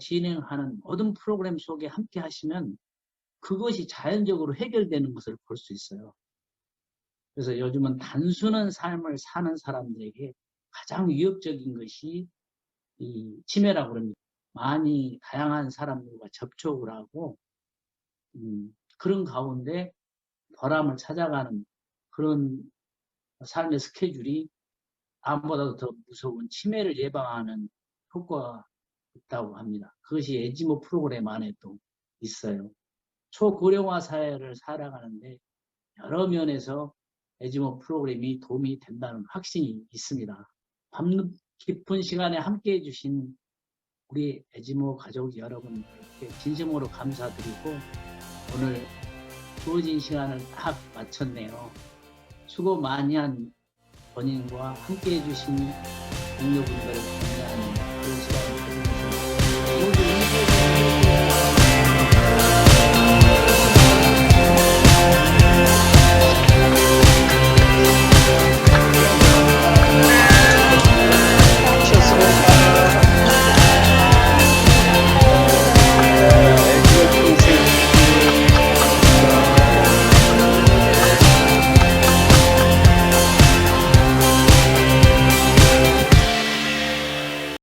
진행하는 모든 프로그램 속에 함께 하시면 그것이 자연적으로 해결되는 것을 볼 수 있어요. 그래서 요즘은 단순한 삶을 사는 사람들에게 가장 위협적인 것이 이 치매라고 합니다. 많이 다양한 사람들과 접촉을 하고 그런 가운데 보람을 찾아가는 그런 삶의 스케줄이 암보다도 더 무서운 치매를 예방하는 효과가 있다고 합니다. 그것이 에지모 프로그램 안에 또 있어요. 초고령화 사회를 살아가는데 여러 면에서 에지모 프로그램이 도움이 된다는 확신이 있습니다. 밤 깊은 시간에 함께해 주신 우리 에지모 가족 여러분들께 진심으로 감사드리고 오늘 주어진 시간을 딱 마쳤네요. 수고 많이 한 본인과 함께해 주신 동료분들을 격려하는 그런 시간